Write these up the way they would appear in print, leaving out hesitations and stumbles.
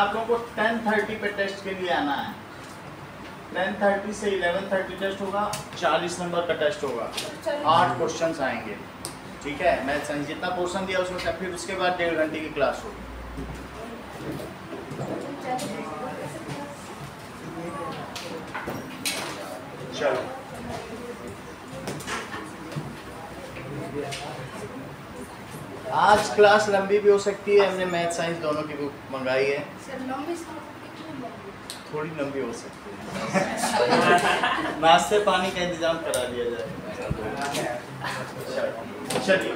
आप लोगों को 10:30 पे टेस्ट के लिए आना है। 10:30 से 11:30 टेस्ट होगा, 40 नंबर का टेस्ट होगा, 8 क्वेश्चंस आएंगे, ठीक है। मैथ साइंस जितना पोर्शन दिया उसमें से, फिर उसके बाद 1.5 घंटे की क्लास होगी। चलो आज क्लास लंबी भी हो सकती है, हमने मैथ साइंस दोनों की बुक मंगाई है। थोड़ी लंबी हो सकती है। नाश्ते पानी का इंतजाम करा दिया जाए। चलिए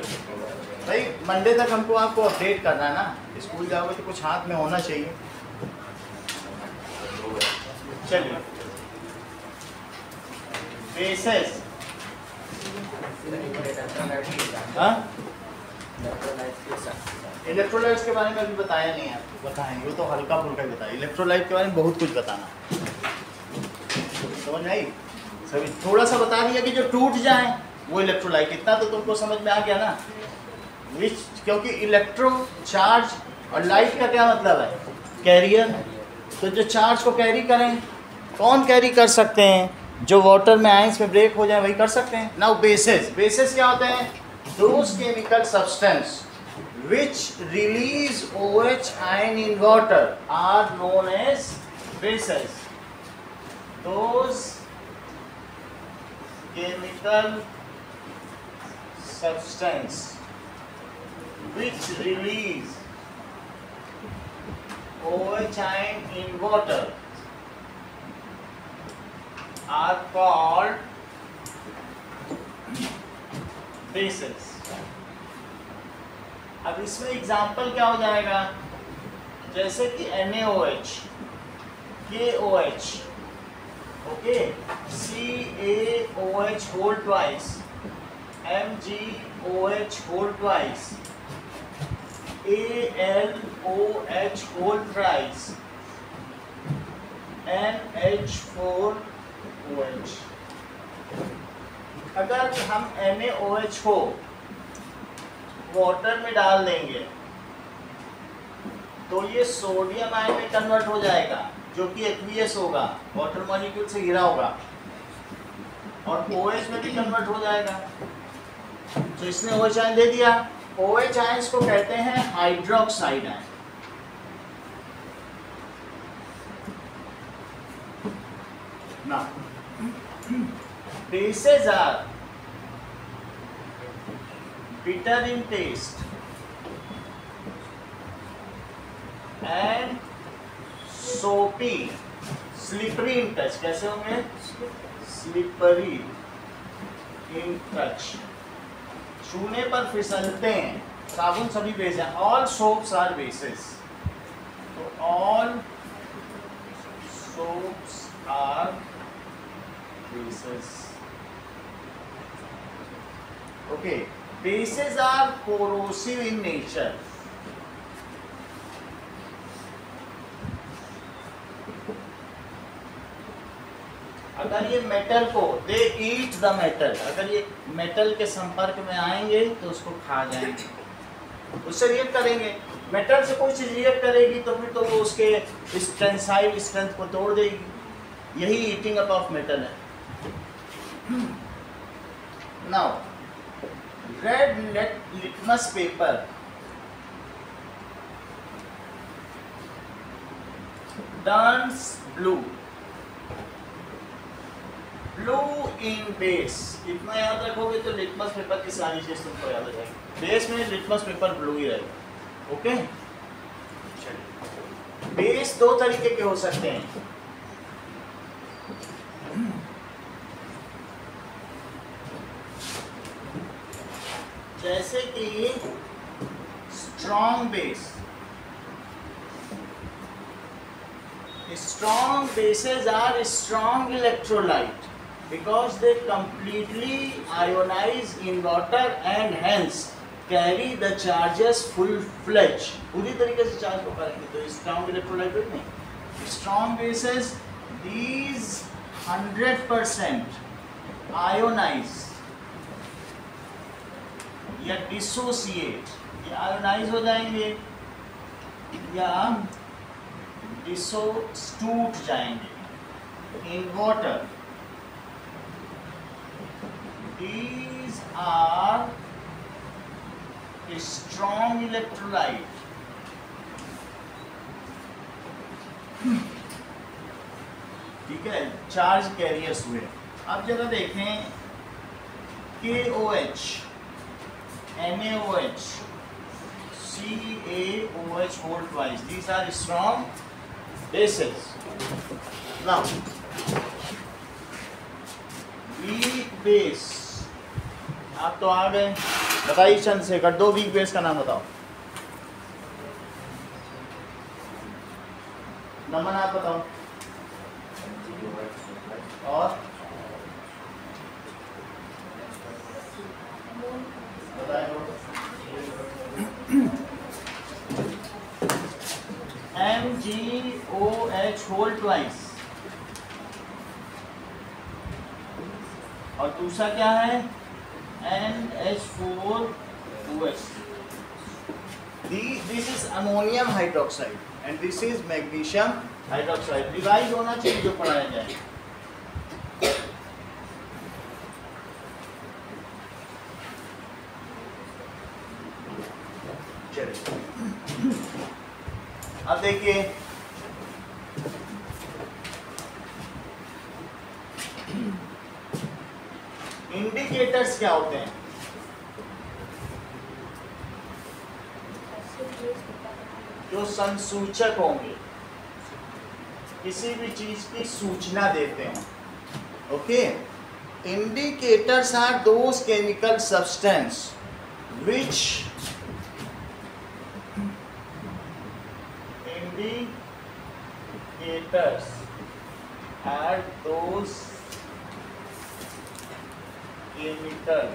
भाई, मंडे तक हमको आपको अपडेट करना है ना, स्कूल जाओगे तो कुछ हाथ में होना चाहिए। चलिए बेसिस, इलेक्ट्रोलाइट्स के बारे में अभी बताया नहीं है आपको, बताएंगे, वो तो हल्का फुल्का ही बताया। इलेक्ट्रोलाइट के बारे में बहुत कुछ बताना, समझ आई? सभी थोड़ा सा बता दिया कि जो टूट जाए वो इलेक्ट्रोलाइट, इतना तो तुमको समझ में आ गया ना। विच, क्योंकि इलेक्ट्रो चार्ज और लाइट का क्या मतलब है, कैरियर। तो जो चार्ज को कैरी करें, कौन कैरी कर सकते हैं? जो वाटर में आयंस में ब्रेक हो जाए वही कर सकते हैं। नाउ बेसिस, बेसिस क्या होते हैं? Those chemical substance which release OH ion in water are known as bases. Those chemical substance which release OH ion in water are called bases. अब इसमें एग्जाम्पल क्या हो जाएगा? जैसे कि NaOH, KOH, okay, CaOH whole twice, MgOH whole twice, AlOH whole thrice, NH4OH। अगर हम NaOH को वाटर में डाल देंगे तो ये सोडियम आयन में कन्वर्ट हो जाएगा, जो कि एक्वियस होगा, वाटर मॉलिक्यूल से घिरा होगा, और OH में भी कन्वर्ट हो जाएगा। तो इसने OH आयन दे दिया। OH आयंस को कहते हैं हाइड्रोक्साइड आयन। ना bases are bitter in taste and soapy, slippery in touch। कैसे होंगे? slippery in touch, छूने पर फिसलते हैं। साबुन सभी बेस हैं। all soaps are bases, तो all soaps are bases, okay। Bases are corrosive in nature. अगर ये मेटल को, they eat the metal, अगर ये मेटल के संपर्क में आएंगे तो उसको खा जाएंगे, उससे रिएक्ट करेंगे। मेटल से कोई चीज रिएक्ट करेगी तो फिर तो वो उसके इस टेंसाइल स्ट्रेंथ को तोड़ देगी। यही ईटिंग अप ऑफ मेटल है। Now red litmus paper turns blue, blue in base. इतना याद रखोगे तो लिटमस पेपर की सारी चीज तुमको याद रहेगी। बेस में लिटमस पेपर ब्लू ही रहेगा, ओके। चलिए, बेस दो तरीके के हो सकते हैं। जैसे कि strong base, strong bases are strong electrolyte because they completely ionize in water and hence carry the charges full-fledged, पूरी तरीके से चार्ज को करेंगे। तो strong electrolyte नहीं, strong bases these 100% ionize या डिसोसिएट, ये आयोनाइज हो जाएंगे या टूट जाएंगे in water. These are strong electrolyte. ठीक है, चार्ज कैरियर्स हुए. अब जरा देखें KOH, NaOH, CaOH whole twice. These are strong bases. Now, weak base. आप तो आ गए, बताइए चंद्रशेखर, 2 वीक बेस का नाम बताओ. नमन आप बताओ. और MgOH whole twice. और दूसरा क्या है? NH4OH. This is ammonium hydroxide and this is magnesium hydroxide. Revise होना चाहिए जो पढ़ाया जाए. अब देखिए इंडिकेटर्स क्या होते हैं? जो संसूचक होंगे, किसी भी चीज की सूचना देते हैं. Okay, indicators are those chemical substance which indicators are those chemical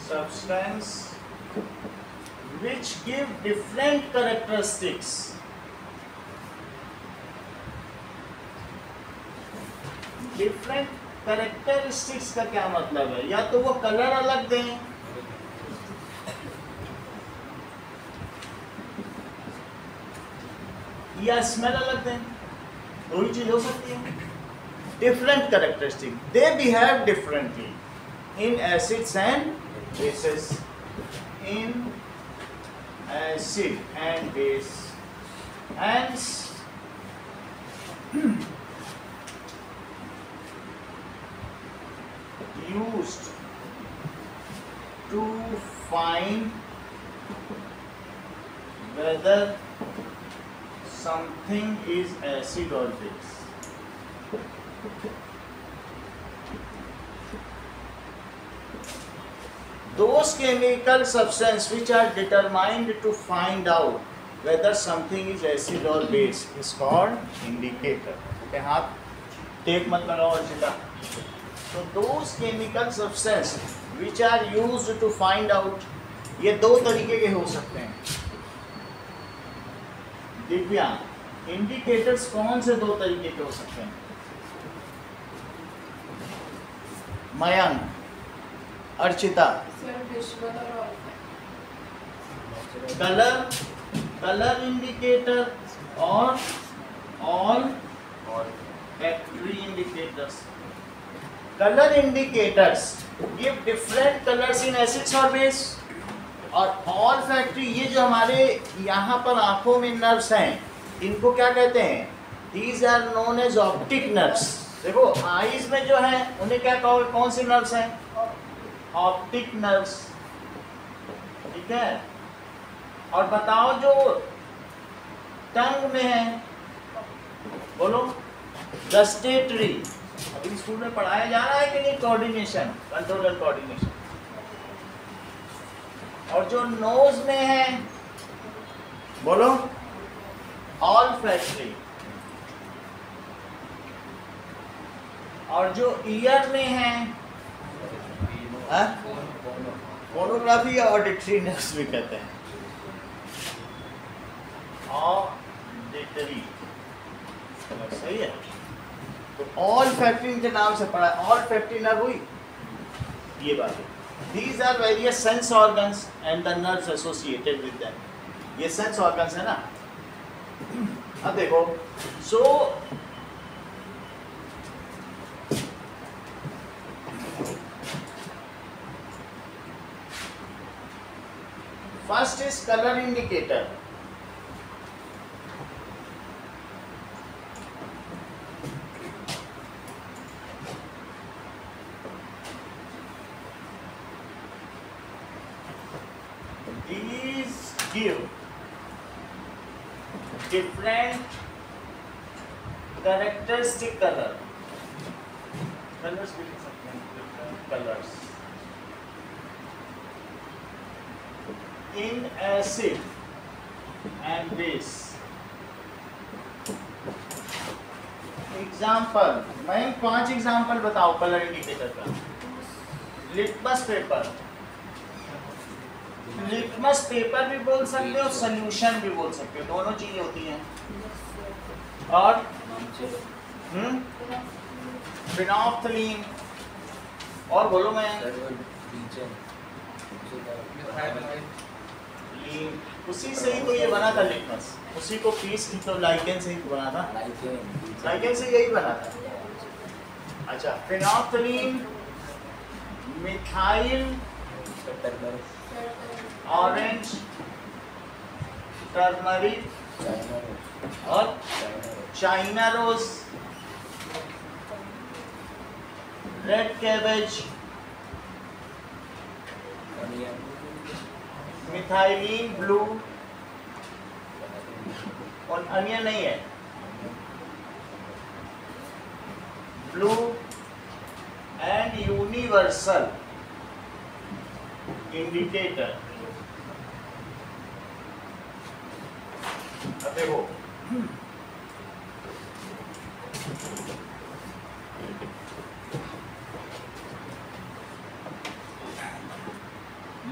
substance which give different characteristics. Different characteristics का क्या मतलब है? या तो वो कलर अलग दें, या स्मेल अलग दें. दो ही चीज हो सकती है. Different characteristic, they behave differently in acids and bases. In acid and base and used to find whether something is acid or base. Those chemical substances which are determined to find out whether something is acid or base is called indicator. Okay, हाथ tape मत लगाओ Archita. So those chemical substances which are used to find out, ये दो तरीके के हो सकते हैं. दिव्या, इंडिकेटर्स कौन से दो तरीके के हो सकते हैं? मयंक, अर्चिता. कलर इंडिकेटर और all factory indicators. Colour indicators give different colours इन एसिड्स और बेस. और ऑल फैक्ट्री, ये जो हमारे यहाँ पर आंखों में नर्व्स हैं, इनको क्या कहते हैं? These are known as optic nerves. देखो आईज में जो है उन्हें क्या कहोगे? कौन सी नर्व्स हैं? Optic nerves. ठीक है. और बताओ जो टंग में है, बोलो. गस्टेटरी. अभी स्कूल में पढ़ाया जा रहा है कि नहीं? Coordination, control and coordination. और जो नोज में है, बोलो. All factory. और जो ईयर में है, फोनोग्राफी या ऑडिटरी नर्व्स भी कहते हैं. ऑडिटरी. सही है. तो ऑल फैक्ट्री के नाम से पढ़ा. ऑल फैक्ट्री नर्व हुई ये बात है. These are various sense organs and the nerves associated with them. ये सेंस ऑर्गन्स है ना. अब देखो, so first is colour indicator. These give different characteristic colors भी लिख सकते हैं, different colors in acid and base। Example, मैं 5 एग्जाम्पल बताओ कलर इंडिकेटर का। लिटमस पेपर, लिटमस पेपर भी बोल सकते हो, सोल्यूशन भी बोल सकते हो, दोनों चीजें होती हैं। और फिनोल्फ्थलीन, और बोलो मैं उसी से ही तो ये बना था लिटमस, उसी को पीस की तो लाइकेन से ही बना था, लाइकेन से यही बना था। अच्छा, फिनोल्फ्थलीन, मिथाइल ऑरेंज, टर्मरिक और China rose, red cabbage, methylene blue, और अनियन नहीं है, ब्लू एंड यूनिवर्सल इंडिकेटर। अब देखो,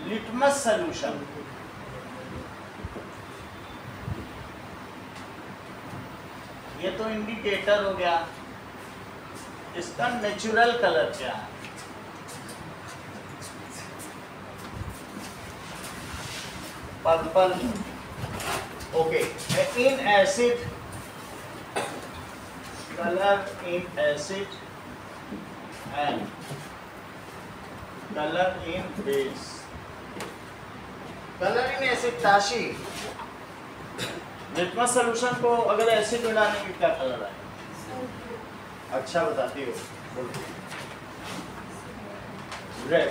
लिटमस सॉल्यूशन, ये तो इंडिकेटर हो गया, इसका नेचुरल कलर क्या है? Purple. Okay, in acid, colour in acid and colour in base. Colour in acid, Tashi litmus solution को अगर एसिड में डालने की क्या कलर है? अच्छा बताती हो, रेड।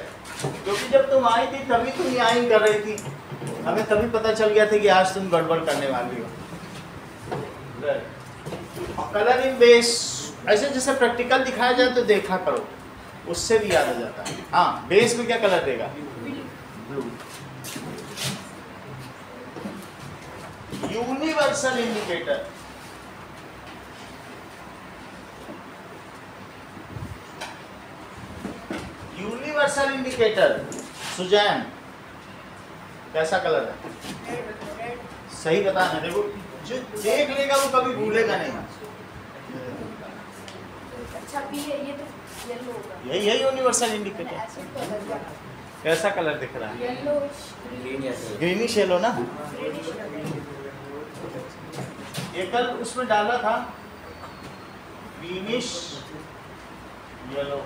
क्योंकि जब तुम आई थी तभी तुम यहाँ कर रही थी, हमें तभी पता चल गया था कि आज तुम गड़बड़ करने वाली हो। रेड। और कलर इन बेस, ऐसे जैसे प्रैक्टिकल दिखाया जाए तो देखा करो, उससे भी याद आ जाता है। हाँ, बेस में क्या कलर देगा? Blue. Universal indicator, universal indicator Suzanne, कैसा कलर है? सही बताना, देखो जो देख लेगा वो कभी भूलेगा नहीं। अच्छा, ये तो येलो होगा। यही यूनिवर्सल इंडिकेटर। कैसा कलर दिख रहा है? ग्रीनिश येलो ना। ये कल उसमें डाला था ग्रीनिश येलो।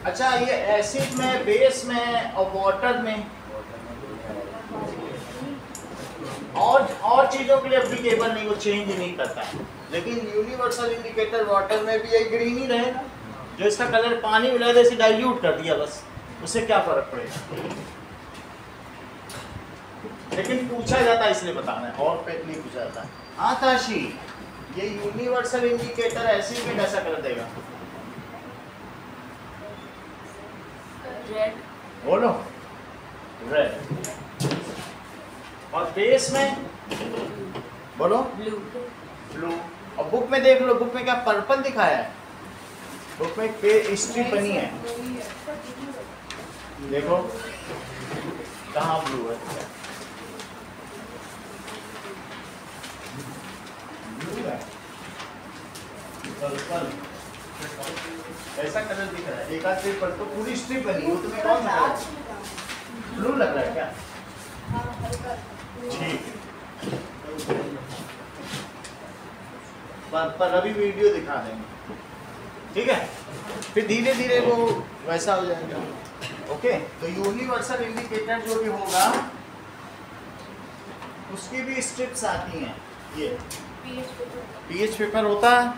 अच्छा, ये एसिड में, बेस में और वाटर में और चीजों के लिए एप्लीकेबल नहीं, वो चेंज नहीं करता। लेकिन यूनिवर्सल इंडिकेटर वाटर में भी ये ग्रीन ही रहेगा, जो इसका कलर पानी मिला दे इसे डाइल्यूट कर दिया बस, उससे क्या फर्क पड़ेगा? लेकिन पूछा जाता है इसलिए बताना है, और पे नहीं पूछा जाता। हाँ ताशी, ये यूनिवर्सल इंडिकेटर एसिड में कैसा कलर देगा? रेड। बोलो, रेड। और बेस में बोलो, ब्लू। ब्लू। और बुक में देख लो, बुक में क्या पर्पल दिखाया है? बुक में एक स्ट्रिप बनी है, देखो कहाँ ब्लू है? ब्लू है, पर्पल। ऐसा कलर दिख रहा है, एक आध पेपर तो पूरी स्ट्रिप बनी, वो तुम्हें कौन सा ब्लू लग रहा है क्या? ठीक, पर अभी वीडियो दिखा देंगे, ठीक है। फिर धीरे धीरे वो वैसा हो जाएगा। ओके, तो यूनिवर्सल इंडिकेटर जो भी होगा उसकी भी स्ट्रिप्स आती हैं। ये पीएच पेपर होता है,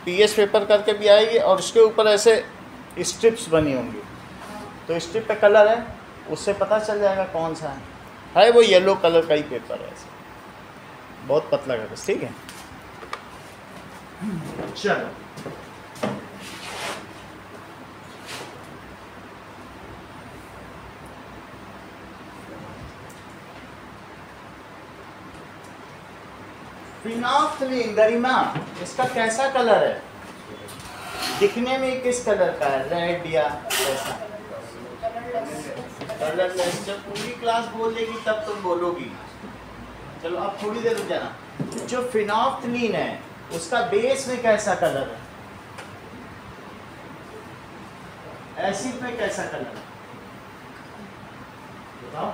पीएच पेपर करके भी आएगी और उसके ऊपर ऐसे स्ट्रिप्स बनी होंगी, तो स्ट्रिप पे कलर है, उससे पता चल जाएगा कौन सा है वो येलो कलर का ही पेपर है, ऐसे बहुत पतला कागज, ठीक है। चलो फिनोल्फ्थलीन गरिमा, इसका कैसा कलर है, दिखने में किस कलर का है, रेड या कैसा, कलरलेस। जब पूरी क्लास बोलेगी तब तुम बोलोगी। चलो अब थोड़ी देर रुक जाना। जो फिनोल्फ्थलीन है उसका बेस में कैसा कलर है, एसिड में कैसा कलर है बताओ,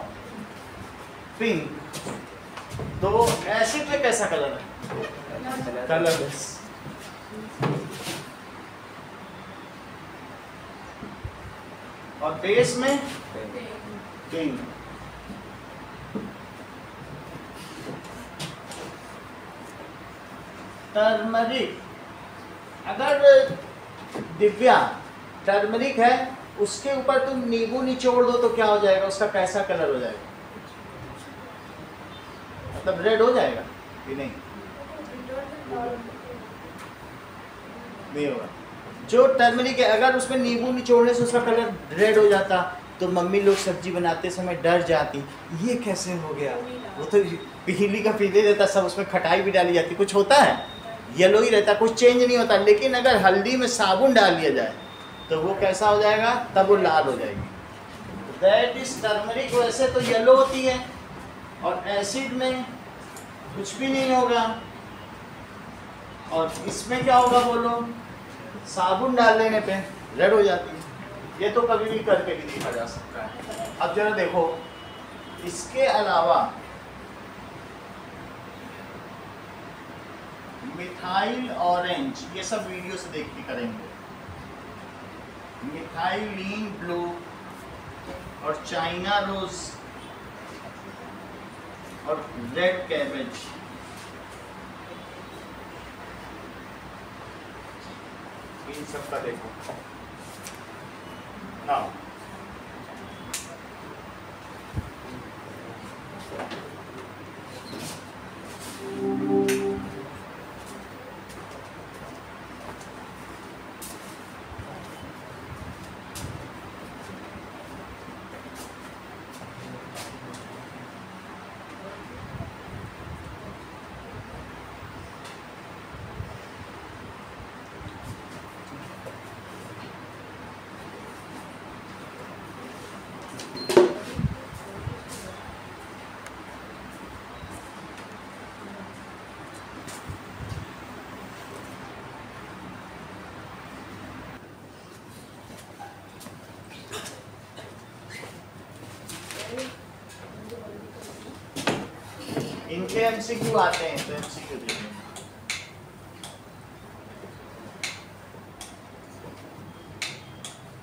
पिंक। तो एसिड में कैसा कलर है, कलरलेस। और बेस में पिंक। टर्मरिक, अगर दिव्या टर्मरिक है उसके ऊपर तुम नींबू निचोड़ दो तो क्या हो जाएगा, उसका कैसा कलर हो जाएगा, मतलब रेड हो जाएगा कि नहीं, नहीं होगा। जो टर्मरिक है अगर उसमें नींबू निचोड़ने से उसका कलर रेड हो जाता तो मम्मी लोग सब्जी बनाते समय डर जाती, ये कैसे हो गया, वो तो पीली का पीले रहता, सब उसमें खटाई भी डाली जाती, कुछ होता है येलो ही रहता, कुछ चेंज नहीं होता। लेकिन अगर हल्दी में साबुन डाल दिया जाए तो वो कैसा हो जाएगा, तब वो लाल हो जाएगी। That is turmeric. वैसे तो येलो होती है और एसिड में कुछ भी नहीं होगा, और इसमें क्या होगा बोलो, साबुन डाल देने पे रेड हो जाती है। ये तो कभी भी करके भी देखा जा सकता है। अब जरा देखो, इसके अलावा मिथाइल ऑरेंज, ये सब वीडियो से देख के करेंगे। मिथाइलिन ब्लू और चाइना रोज और रेड कैबेज, इन सब का देखो। हाँ इनके एमसीक्यू आते हैं तो एमसीक्यू देखेंगे।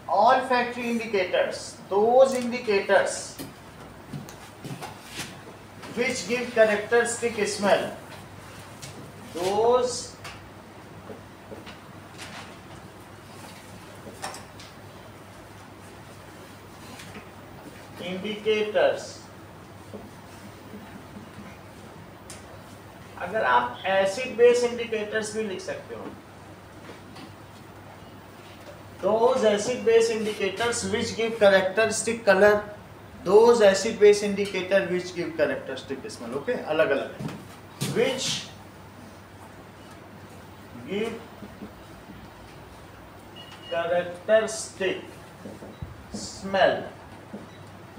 Olfactory indicators, those indicators which give characteristic smell, those indicators। अगर आप एसिड बेस इंडिकेटर्स भी लिख सकते हो, those acid base indicators which give characteristic color, those acid base indicator which give characteristic smell, okay, अलग अलग है, which give characteristic smell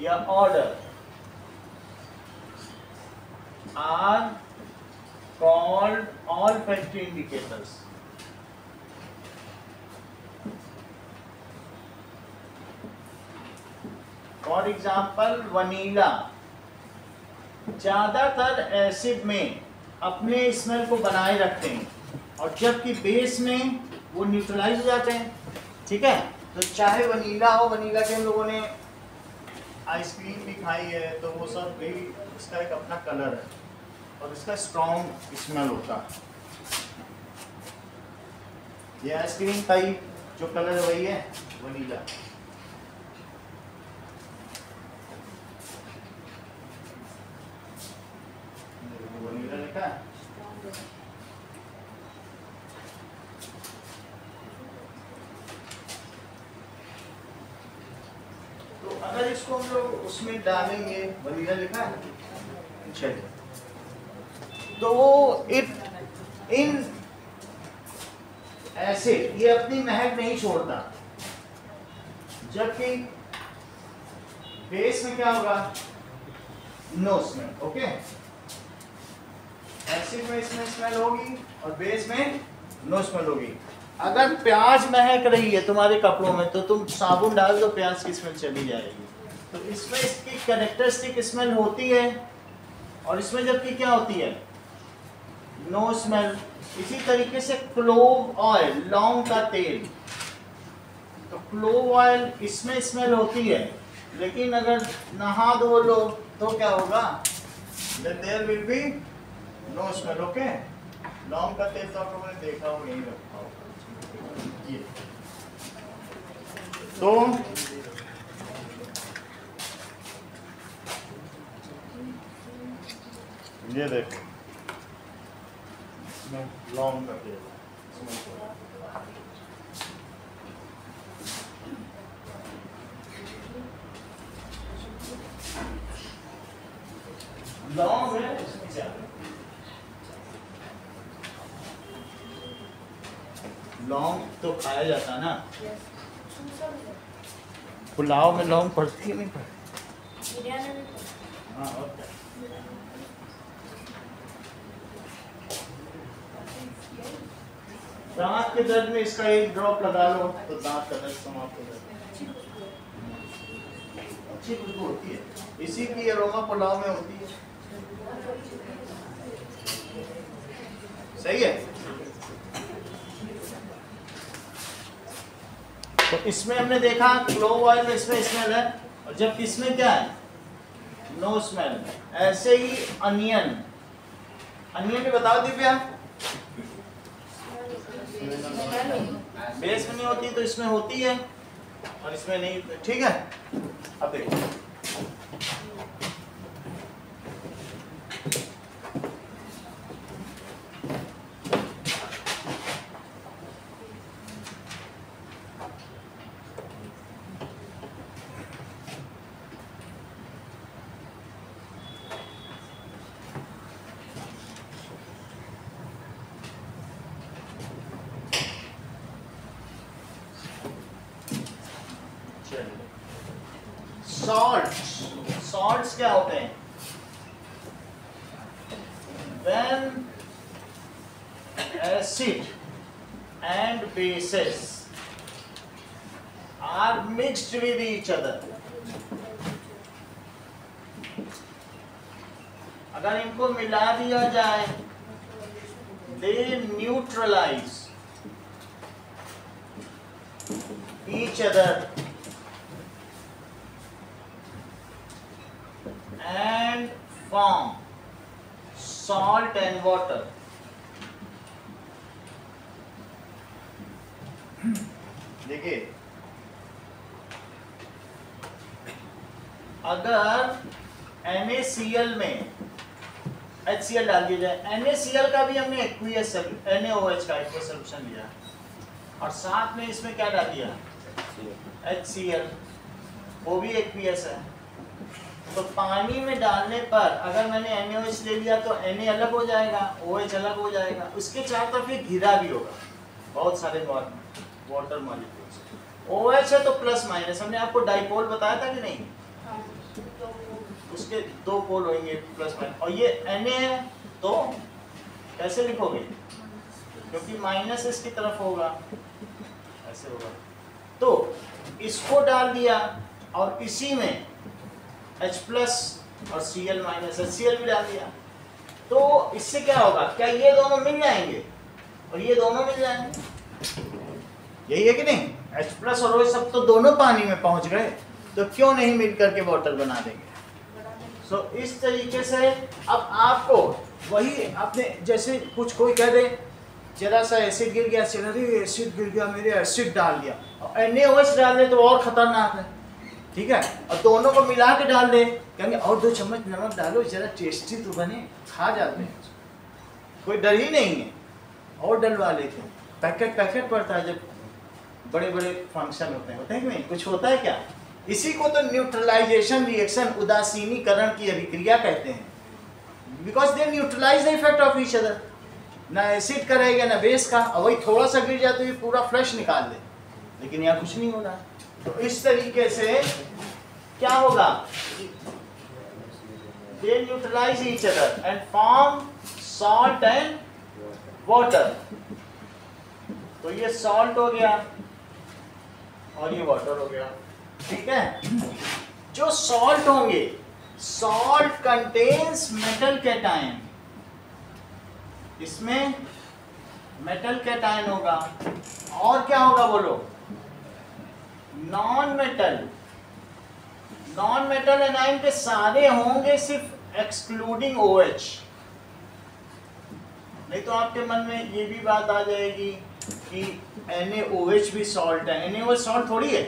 या odor are called olfactory indicators। For example vanilla, ज्यादातर acid में अपने स्मेल को बनाए रखते हैं, और जबकि बेस में वो न्यूट्रलाइज हो जाते हैं। ठीक है, तो चाहे वनीला हो, वनीला के हम लोगों ने आइसक्रीम भी खाई है, तो वो सब भी इसका एक अपना कलर है और इसका स्ट्रॉन्ग स्मेल होता है। ये आइसक्रीम का ही जो कलर है वही है वनीला। वनीला लिखा है। तो अगर इसको हम लोग उसमें डालेंगे, वनीला लिखा है, चलिए, तो इट इन ऐसे ये अपनी महक नहीं छोड़ता, जबकि बेस में क्या होगा, नो स्मेल। ओके, एसिड में इसमें स्मेल होगी और बेस में नो स्मेल होगी। अगर प्याज महक रही है तुम्हारे कपड़ों में, तो तुम साबुन डाल दो, प्याज की स्मेल चली जाएगी। तो इसमें इसकी कैरेक्टरिस्टिक स्मेल होती है, और इसमें जबकि क्या होती है, नो स्मेल। इसी तरीके से क्लोव ऑयल, लौंग का तेल, तो क्लोव ऑयल इसमें स्मेल होती है, लेकिन अगर नहा धो लो तो क्या होगा, there will be no smell. Okay, लौंग का तेल तो आप लोगों ने देखा हो, यही रखा होगा ये। तो ये देखो, इसमें लौंग का तेल लौंग है, इसमें क्या लौंग तो खाया जाता है ना, पुलाव में लौंग पड़ती है नहीं पड़ती? हाँ, और क्या? दांत के दर्द में इसका एक ड्रॉप लगा लो तो दांत का दर्द समाप्त हो जाता है। अच्छी खुशबू होती है, इसी की अरोमा पुलाव में होती है। सही है। तो इसमें हमने देखा क्लोव ऑयल में इसमें स्मेल है, और जब इसमें क्या है, नो स्मेल। ऐसे ही अनियन, अनियन भी बताओ दिव्या, बेस में नहीं होती तो इसमें होती है, और इसमें नहीं। ठीक है, अब देखो सॉल्ट्स क्या होते हैं, when acid and bases are mixed with each other, अगर इनको मिला दिया जाए, they neutralize each other and form salt and water. देखिए, अगर NaCl में HCl डाल दिया जाए, NaCl का भी हमने एक्वियस NaOH का एक्वियस सॉल्यूशन लिया, और साथ में इसमें क्या डाल दिया, HCl, वो भी एक्वियस है। तो पानी में डालने पर अगर मैंने NaOH ले लिया तो Na अलग हो जाएगा, OH अलग हो जाएगा, उसके चारों तरफ ये घिरा भी होगा बहुत सारे वाटर मॉलिक्यूल्स। OH है तो प्लस माइनस, हमने आपको डाइपोल बताया था कि नहीं, उसके दो पोल होंगे प्लस माइनस, और ये Na है तो कैसे लिखोगे, क्योंकि माइनस इसकी तरफ होगा, ऐसे होगा। तो इसको डाल दिया, और इसी में H+ और Cl- HCl भी डाल दिया, तो इससे क्या होगा, क्या ये दोनों मिल जाएंगे और ये दोनों मिल जाएंगे, यही है कि नहीं। H प्लस और OH सब तो दोनों पानी में पहुंच गए, तो क्यों नहीं मिल करके वाटर बना देंगे। सो इस तरीके से अब आपको वही आपने जैसे कुछ कोई कह दे जरा सा एसिड गिर गया, अरे एसिड गिर गया, मेरे एसिड डाल दिया, और NaOH डाल दे तो और खतरनाक है, ठीक है। और दोनों को मिला के डाल दे, कहेंगे और 2 चम्मच नमक डालो जरा टेस्टी तो बने, खा जाते हैं, कोई डर ही नहीं है, और डलवा लेते हैं। पैकेट पड़ता है जब बड़े बड़े फंक्शन होते हैं कि नहीं, कुछ होता है क्या। इसी को तो न्यूट्रलाइजेशन रिएक्शन, उदासीनीकरण की अभिक्रिया कहते हैं, because they neutralise the effect of each other. ना एसिड का रहेगा ना बेस का, और वही थोड़ा सा गिर जाए तो ये पूरा फ्लश निकाल दे, लेकिन यहाँ कुछ नहीं हो रहा। तो इस तरीके से क्या होगा, they neutralize each other and form salt and water. तो ये सॉल्ट हो गया और ये वाटर हो गया, ठीक है। जो सॉल्ट होंगे, सॉल्ट कंटेन्स मेटल कैटायन, इसमें मेटल कैटायन होगा, और क्या होगा बोलो, नॉन मेटल एनायन के सारे होंगे सिर्फ एक्सक्लूडिंग OH। नहीं तो आपके मन में ये भी बात आ जाएगी कि NaOH भी सॉल्ट है। NaOH सॉल्ट थोड़ी है,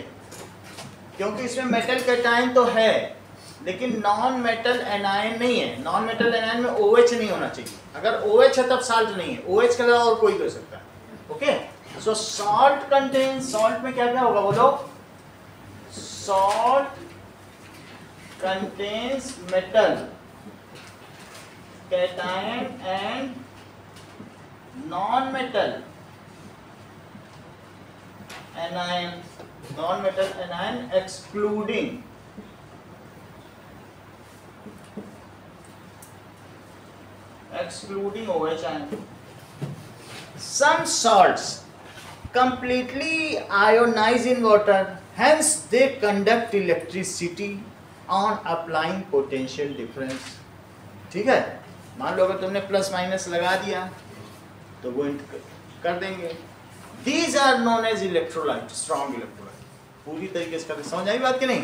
क्योंकि इसमें मेटल कैटायन तो है लेकिन नॉन मेटल एनायन नहीं है। नॉन मेटल एनायन में OH नहीं होना चाहिए, अगर OH है तब सॉल्ट नहीं है, OH के अलावा और कोई हो सकता है, ओके। सो सॉल्ट कंटेन, सॉल्ट में क्या क्या होगा बोलो, salt contains metal cation and non-metal anion, non-metal anion excluding OH ion. Some salts completely ionize in water, hence they conduct electricity on applying potential difference. ठीक है, मान लो अगर तुमने प्लस माइनस लगा दिया तो वो कर देंगे। These are known as electrolyte, strong electrolyte। पूरी तरीके से करते, समझ आई बात कि नहीं।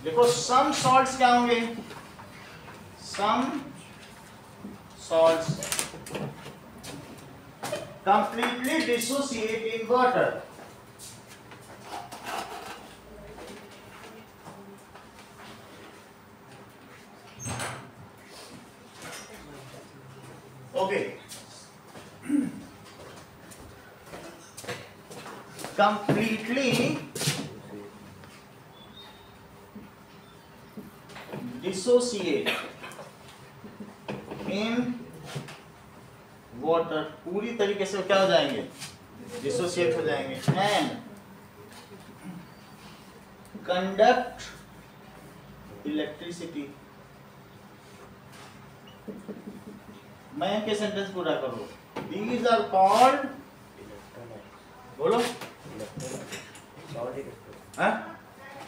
देखो some salts क्या होंगे, some salts completely dissociate in water, okay। completely dissociate in water, पूरी तरीके से क्या हो जाएंगे, डिसोसिएट हो जाएंगे, एंड कंडक्ट इलेक्ट्रिसिटी। मैं के सेंटेंस पूरा करो। These are called, बोलो,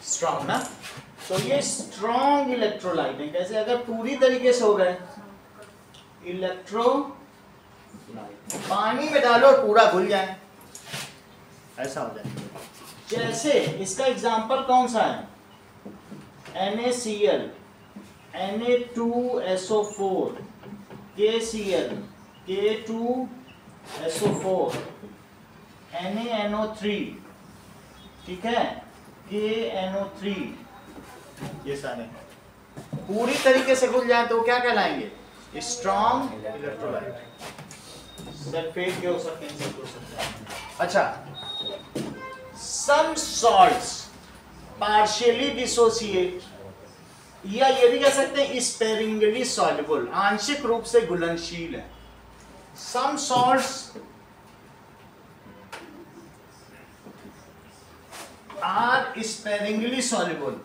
स्ट्रॉन्ग ना। तो ये स्ट्रॉन्ग इलेक्ट्रोलाइट है। कैसे, अगर पूरी तरीके से हो गए, इलेक्ट्रोलाइट पानी में डालो और पूरा घुल जाए, ऐसा हो जाए। जैसे इसका एग्जांपल कौन सा है, NaCl, Na2SO4, KCl, K2SO4, NaNO3, ठीक है, KNO3, ये सारे पूरी तरीके से घुल जाए तो क्या कहलाएंगे, स्ट्रॉन्ग इलेक्ट्रोलाइट। सल्फेट के हो सकते हैं, सब हो सकते हैं। अच्छा, सम सॉल्ट्स पार्शियली डिसोसिएट, या ये भी कह सकते हैं स्पेरिंगली सॉल्युबल, आंशिक रूप से घुलनशील है। Some salts are sparingly soluble,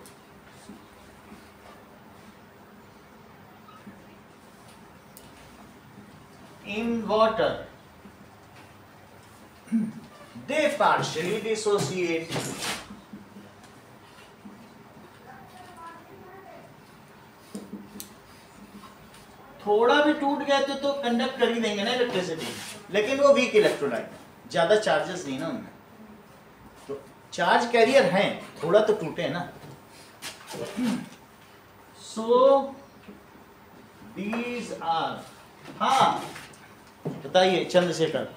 in water, they partially dissociate, थोड़ा भी टूट गया तो कंडक्ट कर ही देंगे ना इलेक्ट्रिसिटी, लेकिन वो वीक इलेक्ट्रोलाइट, ज्यादा चार्जेस नहीं ना उनमें, तो चार्ज कैरियर हैं, थोड़ा तो टूटे ना। सो दीज आर, हाँ बताइए चंद्रशेखर,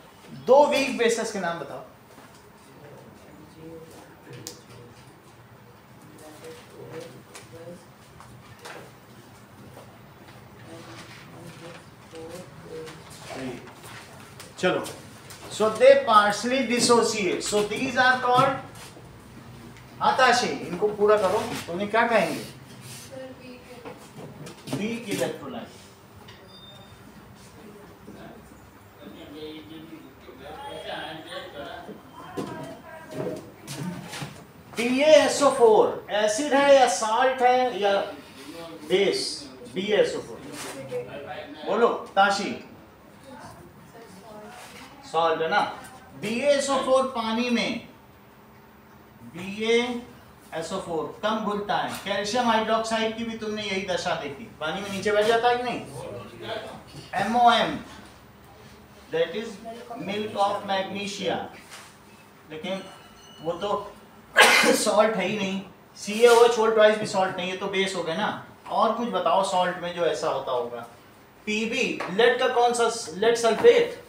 2 वीक बेसिस के नाम बताओ। चलो, so they partially dissociate, so these are called, आताशी, इनको पूरा करो, तो उन्हें क्या कहेंगे? Weak electrolyte. BaSO4 एसिड है या साल्ट है या बेस? BaSO4 बोलो ताशी, सॉल्ट है ना। BaSO4 पानी में, BaSO4 कम घुलता है, कैल्शियम हाइड्रोक्साइड की भी तुमने यही दशा देखी, पानी में नीचे बैठ जाता है कि नहीं। MOM that is milk of magnesia, लेकिन वो तो सॉल्ट है ही नहीं। CaOH होल ट्वाइस भी सॉल्ट नहीं है, तो बेस हो गया ना। और कुछ बताओ सॉल्ट में जो ऐसा होता होगा। Pb लेड का कौन सा, lead sulphate,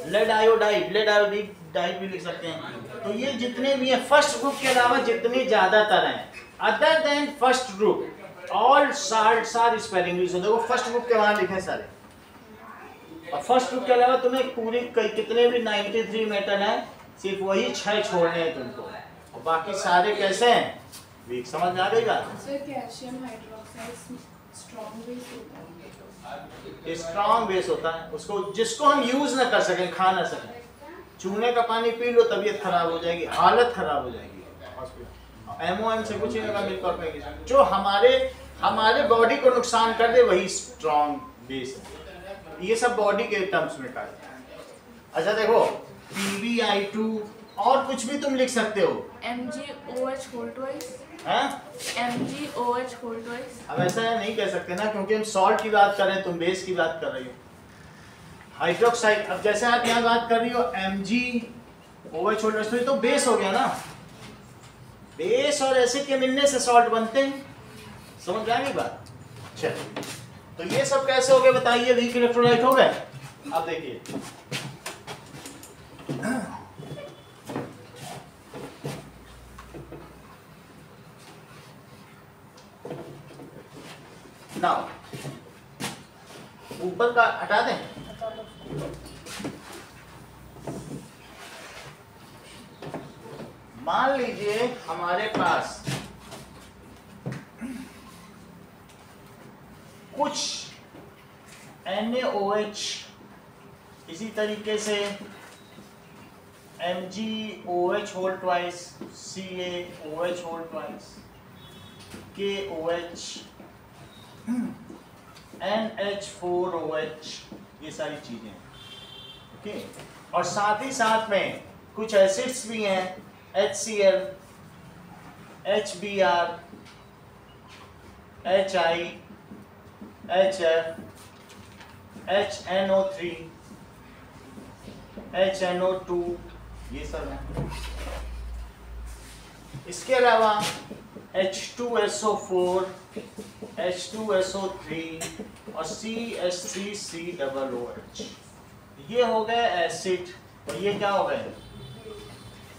lead iodide, lead iodide भी लिख सकते हैं। तो ये जितने भी हैं फर्स्ट ग्रुप के अलावा जितने ज्यादातर हैं, other than first group all salts are sparingly. So देखो फर्स्ट ग्रुप के वहां लिखे सारे, और फर्स्ट ग्रुप के अलावा तुम्हें पूरी कितने भी 93 मेटल हैं, सिर्फ वही 6 छोड़ने हैं तुमको, और बाकी सारे कैसे हैं, वीक। समझ में आ गई बात? Sir calcium hydroxide strong base होता है, स्ट्रॉन्ग बेस होता है, उसको जिसको हम यूज ना कर सकें, खा ना सकें। चूने का पानी पी लो, तबीयत खराब हो जाएगी, हालत खराब हो जाएगी। MOM से कुछ नहीं होगा, मिल्क ऑफ मैग्नीशिया जो हमारे बॉडी को नुकसान कर दे, वही स्ट्रॉन्ग बेस है। ये सब बॉडी के टर्म्स में कहा। अच्छा देखो PbI2 और कुछ भी तुम लिख सकते हो, MgOH whole twice, MgOH whole twice. अब ऐसा नहीं कह सकते ना, क्योंकि हम सॉल्ट की बात कर रहे हैं, तुम बेस की बात कर रही हो। हाइड्रोक्साइड, अब जैसे आप यहाँ बात कर रही हो MgOH होल ट्वाइस, तो बेस हो गया ना। बेस और एसिड के मिलने से सॉल्ट बनते हैं। समझ आ गई बात? चलिए, तो ये सब कैसे हो गए बताइए, वीक इलेक्ट्रोलाइट हो गए। अब देखिए ना, ऊपर का हटा दें। मान लीजिए हमारे पास कुछ NaOH, इसी तरीके से MgOH whole twice, CaOH whole twice, KOH, NH4OH, ये सारी चीजें, ओके। और साथ ही साथ में कुछ एसिड्स भी हैं, HCl, HBr, HI, HF, HNO3, HNO2, ये सब है। इसके अलावा H2SO4, H2SO3 और CH3COOH, ये हो गए एसिड, और ये क्या हो गए।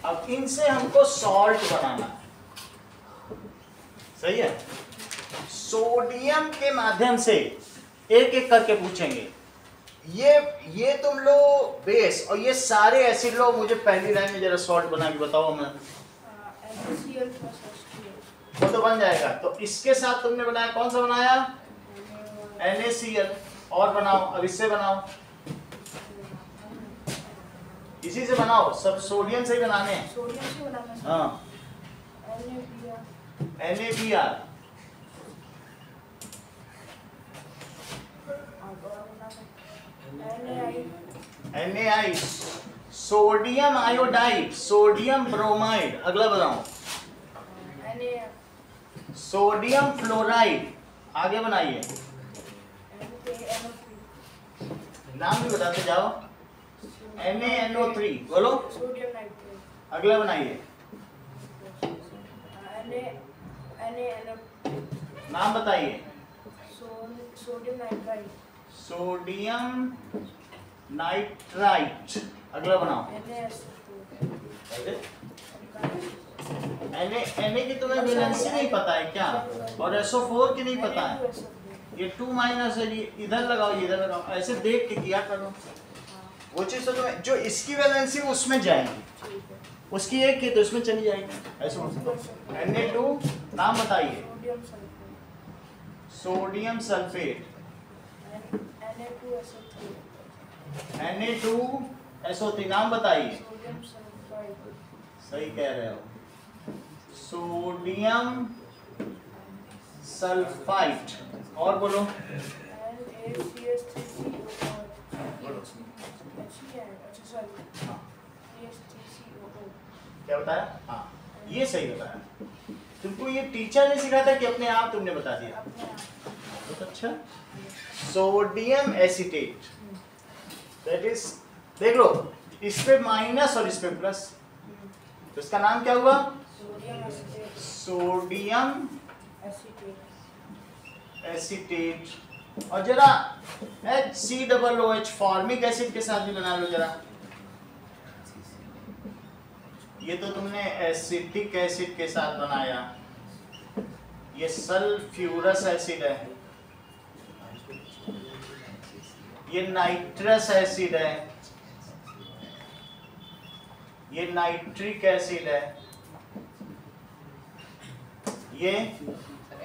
अब इनसे हमको सॉल्ट बनाना है, सही है। सोडियम के माध्यम से एक एक करके पूछेंगे, ये तुम लो बेस, और ये सारे एसिड लो। मुझे पहली लाइन में जरा सॉल्ट बना के बताओ। मैं वो तो बन जाएगा। तो इसके साथ तुमने बनाया, कौन सा बनाया, NaCl। और बनाओ, अब इससे बनाओ, इसी से बनाओ, सब सोडियम से ही बनाने हैं। सोडियम से बनाना है। हाँ, NaBr, NaI, sodium iodide, sodium bromide. अगला बताओ, सोडियम फ्लोराइड। आगे बनाइए, नाम भी बताते जाओ। NaNO3 बोलो। Sodium nitrate. अगला बनाइए। नाम बताइए। Sodium nitrite. Sodium nitrite. अगला बनाओ। Na की तुम्हें वैलेंसी नहीं पता है क्या? और SO4 की नहीं पता है? ये 2 माइनस है, ये इधर लगाओ, ये इधर लगाओ, ऐसे देख के किया करो। वो चीज तो तुम्हें जो इसकी वैलेंसी उसमें जाएंगी, उसकी एक की तो इसमें चली जाएगी, ऐसे Na2 नाम बताइए। Sodium sulphate. Na2SO3 नाम बताइए। सही कह रहे हो, सोडियम सल्फाइड। और बोलो। क्या बताया? हाँ, ये सही बताया। तुमको ये टीचर ने सिखाया था कि अपने आप तुमने बता दिया? बहुत अच्छा। सोडियम एसीटेट, दैट इज, देख लो, इस पे माइनस और इस पे प्लस, तो इसका नाम क्या हुआ? Sodium acetate. और जरा HCOOH फॉर्मिक एसिड के साथ भी बना लो जरा। ये तो तुमने एसिटिक एसिड के साथ बनाया, ये सल्फ्यूरस एसिड है, ये नाइट्रस एसिड है, ये नाइट्रिक एसिड है, ये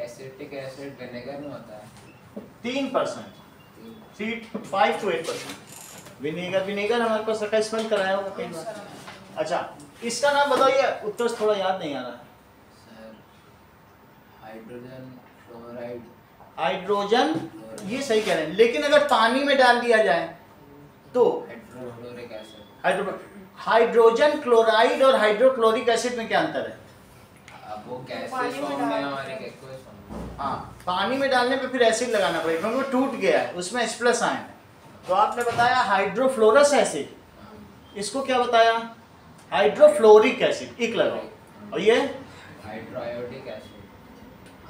एसिटिक एसिड विनेगर में होता है 3%, 5 to 8%। विनेगर हमारे पास रखा, स्मेल कराया होगा कई बार। अच्छा, इसका नाम बताइए, उत्तर थोड़ा याद नहीं आ रहा। Hydrogen chloride. हाइड्रोजन, ये सही कह रहे हैं, लेकिन अगर पानी में डाल दिया जाए तो हाइड्रोक्लोरिक एसिड। हाइड्रोजन क्लोराइड और हाइड्रोक्लोरिक एसिड में क्या अंतर है? अब वो गैसेस फॉर्म में हमारे एक्वस फॉर्म में। हाँ, पानी में डालने पे फिर एसिड लगाना पड़ेगा क्योंकि वो टूट गया है, उसमें H+ आयन है। तो आपने बताया हाइड्रोफ्लोरस एसिड, इसको क्या बताया? हाइड्रोफ्लोरिक एसिड, इक लगाओ। और ये हाइड्रोआयोडिक एसिड।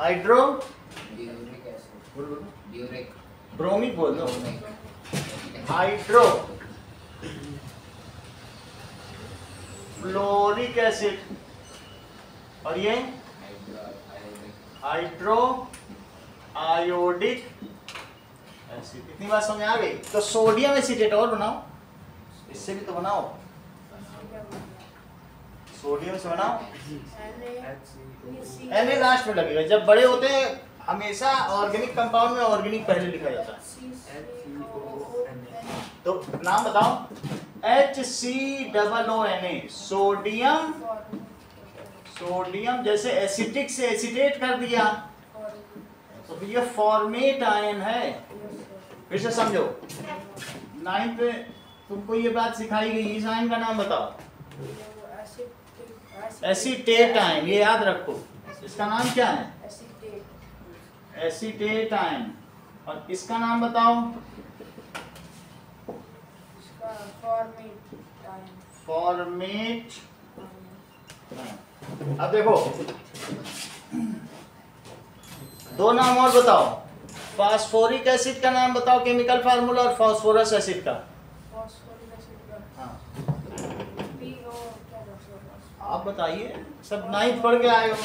हाइड्रो ब्यूरिक एसिड। ब्यूरिक। ब्रोमिक बोल दो। Hydrofluoric acid. और ये हाइड्रो आयोडिक एसिड। इतनी बात समझ आ गई? तो सोडियम एसीटेट और बनाओ, इससे भी तो बनाओ, सोडियम से बनाओ। Na लास्ट में लगेगा, जब बड़े होते हैं हमेशा ऑर्गेनिक कंपाउंड में ऑर्गेनिक पहले लिखा जाता है। तो नाम बताओ। HCOONA, सोडियम, सोडियम जैसे एसिटिक से एसिटेट कर दिया तो फिर ये फॉर्मेट आयन है। फिर से समझो, 9th पे तुमको ये बात सिखाई गई, इस आयन का नाम बताओ। एसीटेट आयन, ये याद रखो, इसका नाम क्या है? Acetate ion. और इसका नाम बताओ। फॉर्मेट। अब देखो, दो नाम और बताओ। फास्फोरिक एसिड का नाम बताओ, केमिकल फार्मूला, और फास्फोरस एसिड का। हाँ, आप बताइए, सब 9th पढ़ के आए हो।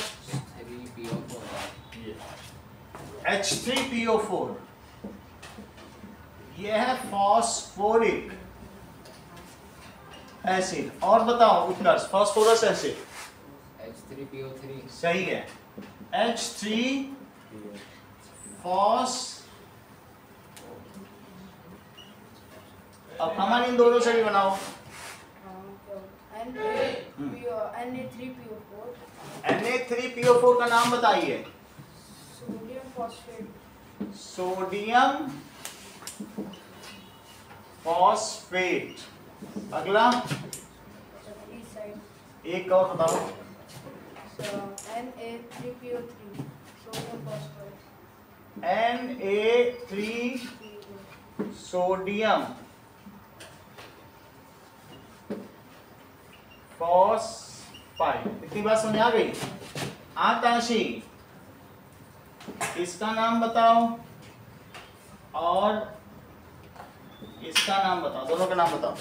H3PO4, ये है फास्फोरिक एसिड। और बताओ उत्कर्ष, फास्फोरस एसिड। H3PO3 सही है। H3 FOSS. अब हमारे इन दोनों से भी बनाओ। Na3PO4 का नाम बताइए। Sodium phosphate. अगला एक और बताओ। Na3PO3 sodium phosphate. Na3 sodium phosphide. इतनी बात समझ आ गई? आकाशी, इसका नाम बताओ और इसका नाम बताओ, दोनों का नाम बताओ।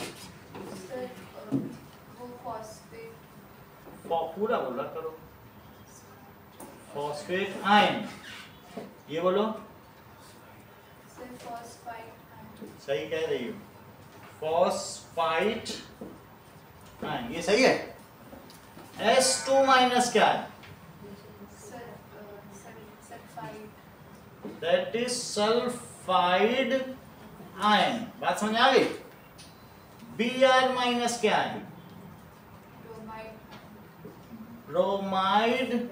पूरा बोला करो। फॉस्फेट आयन, ये बोलो। सही कह रही हो, फॉस्फाइड आयन, ये सही है। S2 माइनस क्या है? That is sulphide ion. बात समझ आ गई? Br माइनस क्या है? Bromide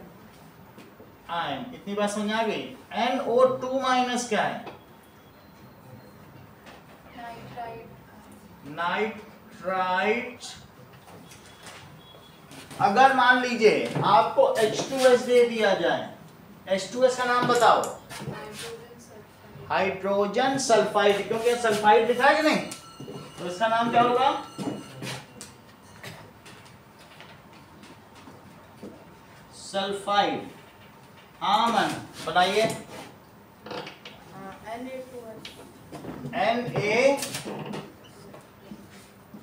ion. इतनी बात समझ आ गई? NO2 माइनस क्या है? नाइट्राइट। अगर मान लीजिए आपको H2S दे दिया जाए, H2S का नाम बताओ। हाइड्रोजन सल्फाइड, क्योंकि सल्फाइड लिखा है कि नहीं, तो इसका नाम क्या होगा? सल्फाइड। हाँ मन बताइए।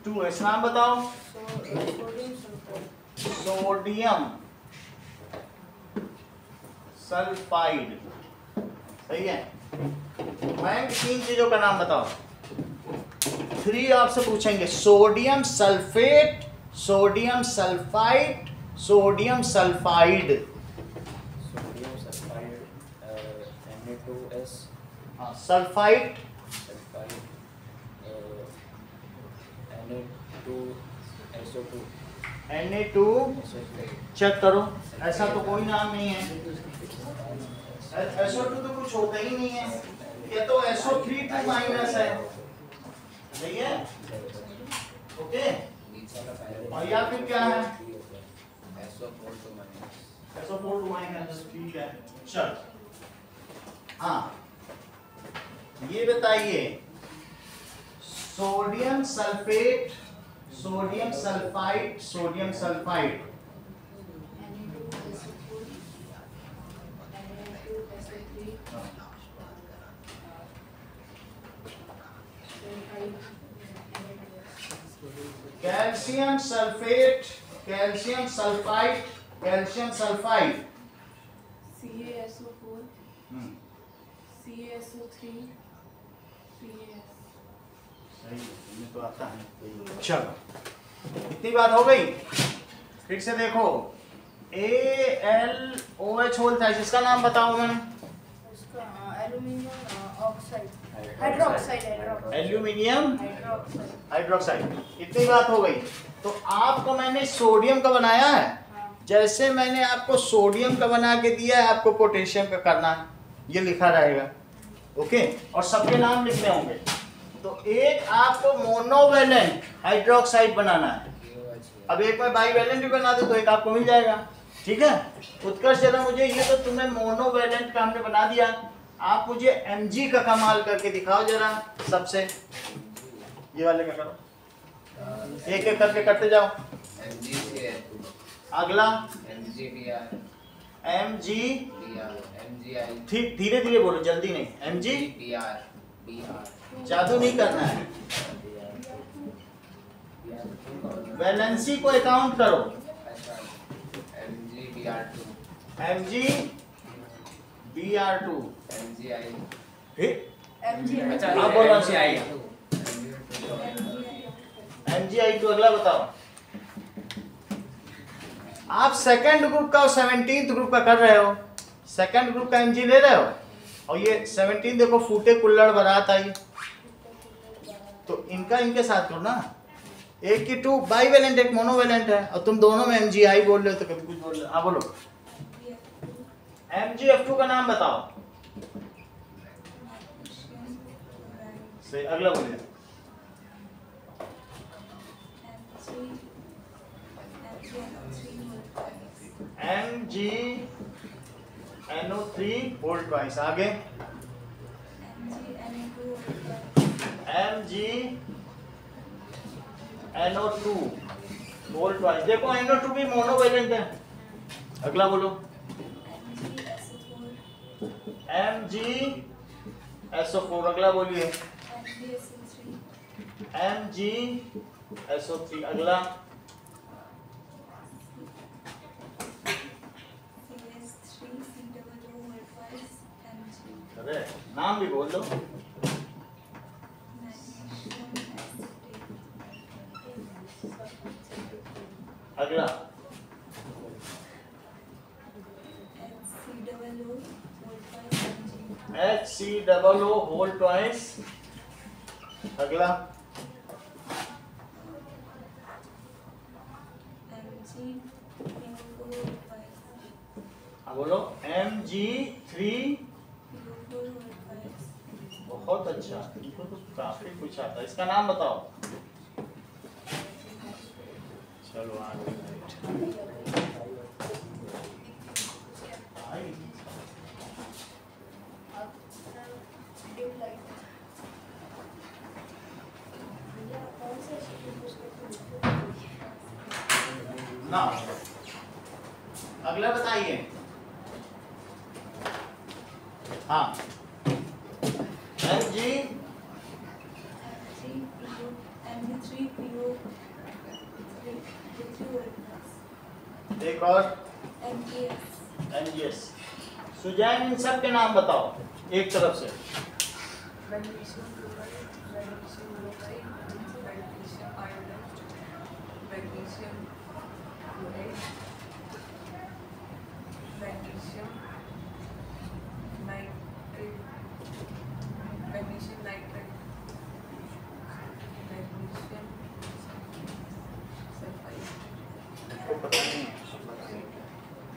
Na2S नाम बताओ। Sodium sulphide. सही है। मैं 3 चीजों का नाम बताओ। 3 आपसे पूछेंगे, sodium sulphate, sodium sulphide, sodium sulphide. Sodium sulphide, Na2S, हाँ, सल्फाइड, Na2SO2, Na2। चेक करो, ऐसा तो कोई नाम नहीं है। SO2 तो कुछ होता ही नहीं है, ये तो SO3 2 माइनस है। सही है, ओके। और या फिर क्या है? SO4 2 माइनस, ठीक है। चल, हाँ, ये बताइए, sodium sulphate, sodium sulphide, sodium sulphide. Calcium sulphate, calcium sulphide, calcium sulphide. CaSO4, CaSO3, CaS। सही, इनमें तो आता है। चलो, इतनी बात हो गई। फिर से देखो, AlOH होता है, जिसका नाम बताओ मैंने। Aluminium oxide, hydroxide, aluminium hydroxide. इतनी बात हो गई। तो आपको मैंने सोडियम का बनाया है, जैसे मैंने आपको सोडियम का बना के दिया है, आपको पोटेशियम का करना है, ये लिखा रहेगा। ओके, और सबके नाम लिखने होंगे। तो एक आपको मोनोवेलेंट हाइड्रोक्साइड बनाना है। अब एक मैं बाईवेलेंट भी बना दूं तो एक आपको मिल जाएगा। ठीक है, उत्कर्ष जरा मुझे ये तो तुम्हें मोनोवेलेंट का हमने बना दिया, आप मुझे Mg का कमाल करके दिखाओ जरा सबसे। ये वाले का करो, एक एक करके करते जाओ। अगला Mg, ठीक धीरे धीरे बोलो, जल्दी नहीं। Mg, जादू नहीं करना है। वैलेंसी को अकाउंट करो। Mg Br2, आप बोलो Mgi2। अगला बताओ। आप सेकंड ग्रुप का और 17th ग्रुप का कर रहे हो, सेकंड ग्रुप का Mg ले रहे हो, और ये 17 देखो, फूटे कुल्लड़ बारात आई, तो इनका इनके साथ करो ना। एक की 2 बाईवेलेंट, एक मोनोवेलेंट है, और तुम दोनों में Mgi बोल रहे हो तो कभी कुछ बोल रहे हो। हाँ बोलो, MgF2 का नाम बताओ। सही, अगला बोलिए। MgNO3 bolt twice. आगे MgNO2 होल ट्वाइस। देखो NO2 भी मोनोवेलेंट है। अगला बोलो MgSO4। अगला बोलिए MgSO3। अगला अरे नाम भी बोल दो। अगला HCOO होल ट्वाइस। अगला बोलो Mg3। बहुत अच्छा, इनको तो काफी कुछ आता है। इसका नाम बताओ। चलो आगे ना। अगला बताइए। हाँ एक और MgS। सुजैन इन सब के नाम बताओ एक तरफ से।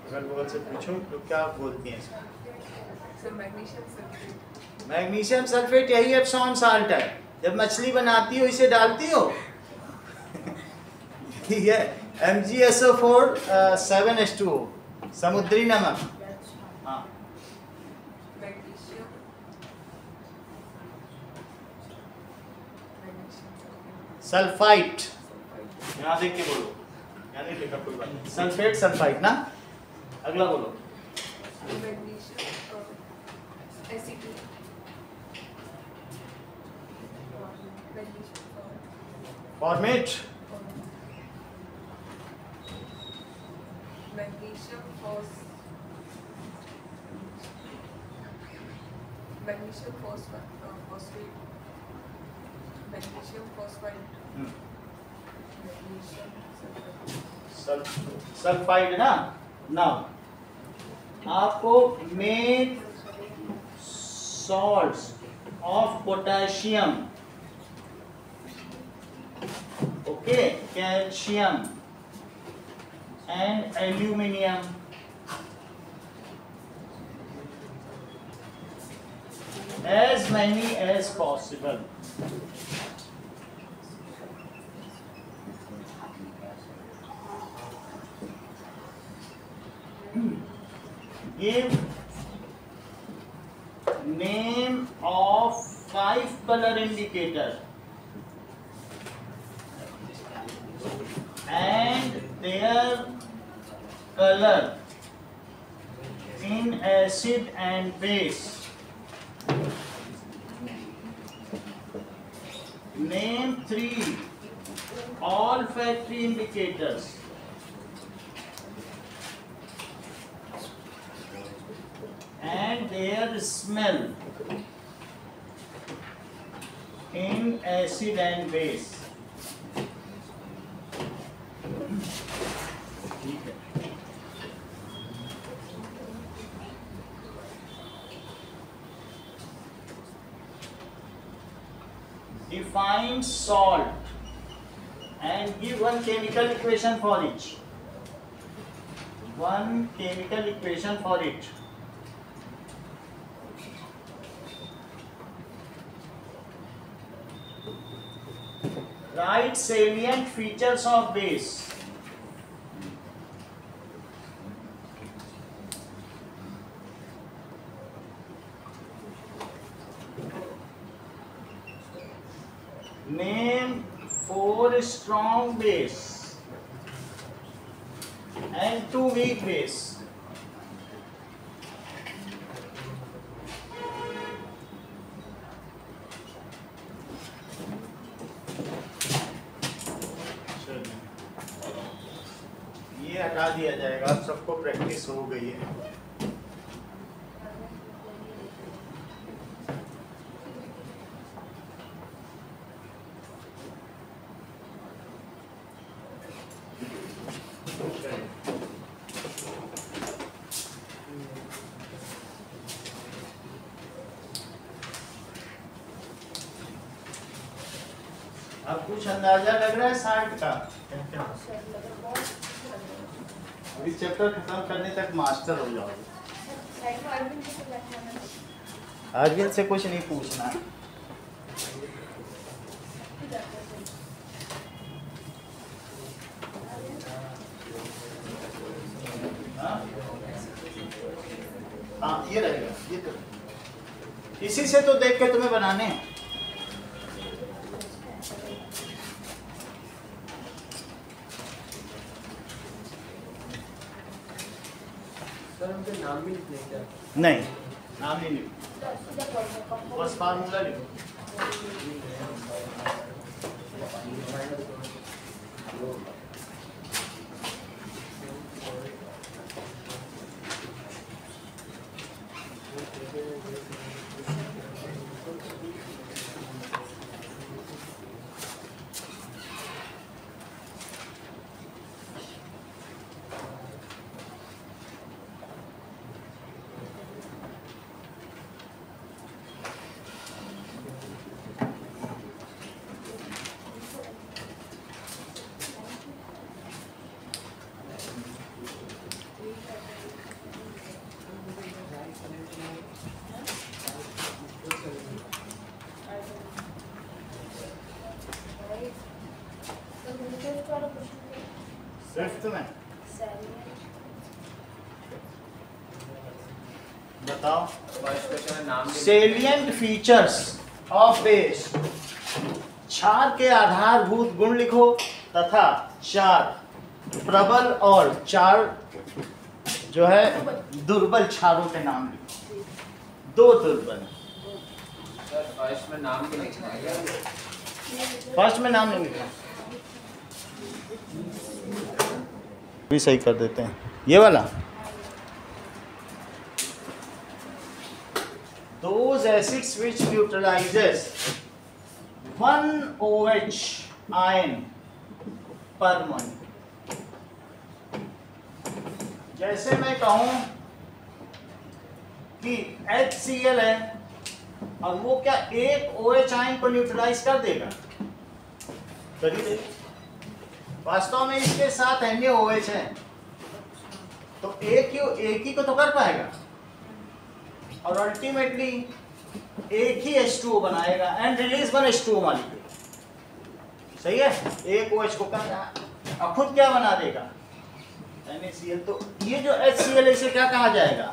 अगर गूगल से पूछो तो क्या बोलती हैं? मैग्नीशियम सल्फेट यही एप्सॉन साल्ट है। जब मछली बनाती हो इसे डालती हो। ठीक है MgSO4 7H2O समुद्री नमक। हाँ सल्फाइट। यहाँ देख के बोलो, यहाँ नहीं लिखा कोई बात नहीं। सल्फेट सल्फाइट ना। अगला बोलो फॉर्मेट। सल्फाइड ना। ना आपको main salts of potassium, okay, calcium and aluminium as many as possible. Give name of 5 color indicator and their color in acid and base. Name 3 olfactory indicators and their smell in acid and base. ठीक है। Define salt and give one chemical equation for each. One chemical equation for it. Write salient features of base. Name 4 strong base. and 2 weak base. ये हटा दिया जाएगा, अब सबको practice हो गई है। अब कुछ अंदाजा लग रहा है 60 का? इस चैप्टर खत्म करने तक मास्टर हो जाओगे। अरविंद से कुछ नहीं पूछना। हाँ ये रहेगा, ये तो इसी से तो देख के तुम्हें बनाने हैं। सर उनके नाम भी लिखने क्या? नहीं, नाम नहीं लिखो, बस फार्मूला लिखो। फिफ्थ में बताओ। फर्स्ट क्वेश्चन में नाम भी सेलिएंट फीचर्स ऑफ बेस, क्षार के आधारभूत गुण लिखो तथा 4 प्रबल और 4 जो है दुर्बल क्षारों के नाम लिखो। 2 दुर्बल। सर फर्स्ट में नाम भी लिखना है क्या? फर्स्ट में नाम नहीं लिखना, भी सही कर देते हैं ये वाला। Those acids which neutralizes 1 OH ion per mole। जैसे मैं कहूं कि HCl है और वो क्या एक OH आयन को न्यूट्रलाइज कर देगा? करिए, वास्तव में इसके साथ NaOH है तो एक ही को तो कर पाएगा और अल्टीमेटली एक ही H2O बनाएगा एंड रिलीज 1 H2O मॉलिक्यूल। सही है, एक OH को कर और खुद क्या बना देगा? NaCl। तो ये जो HCl इसे क्या कहा जाएगा?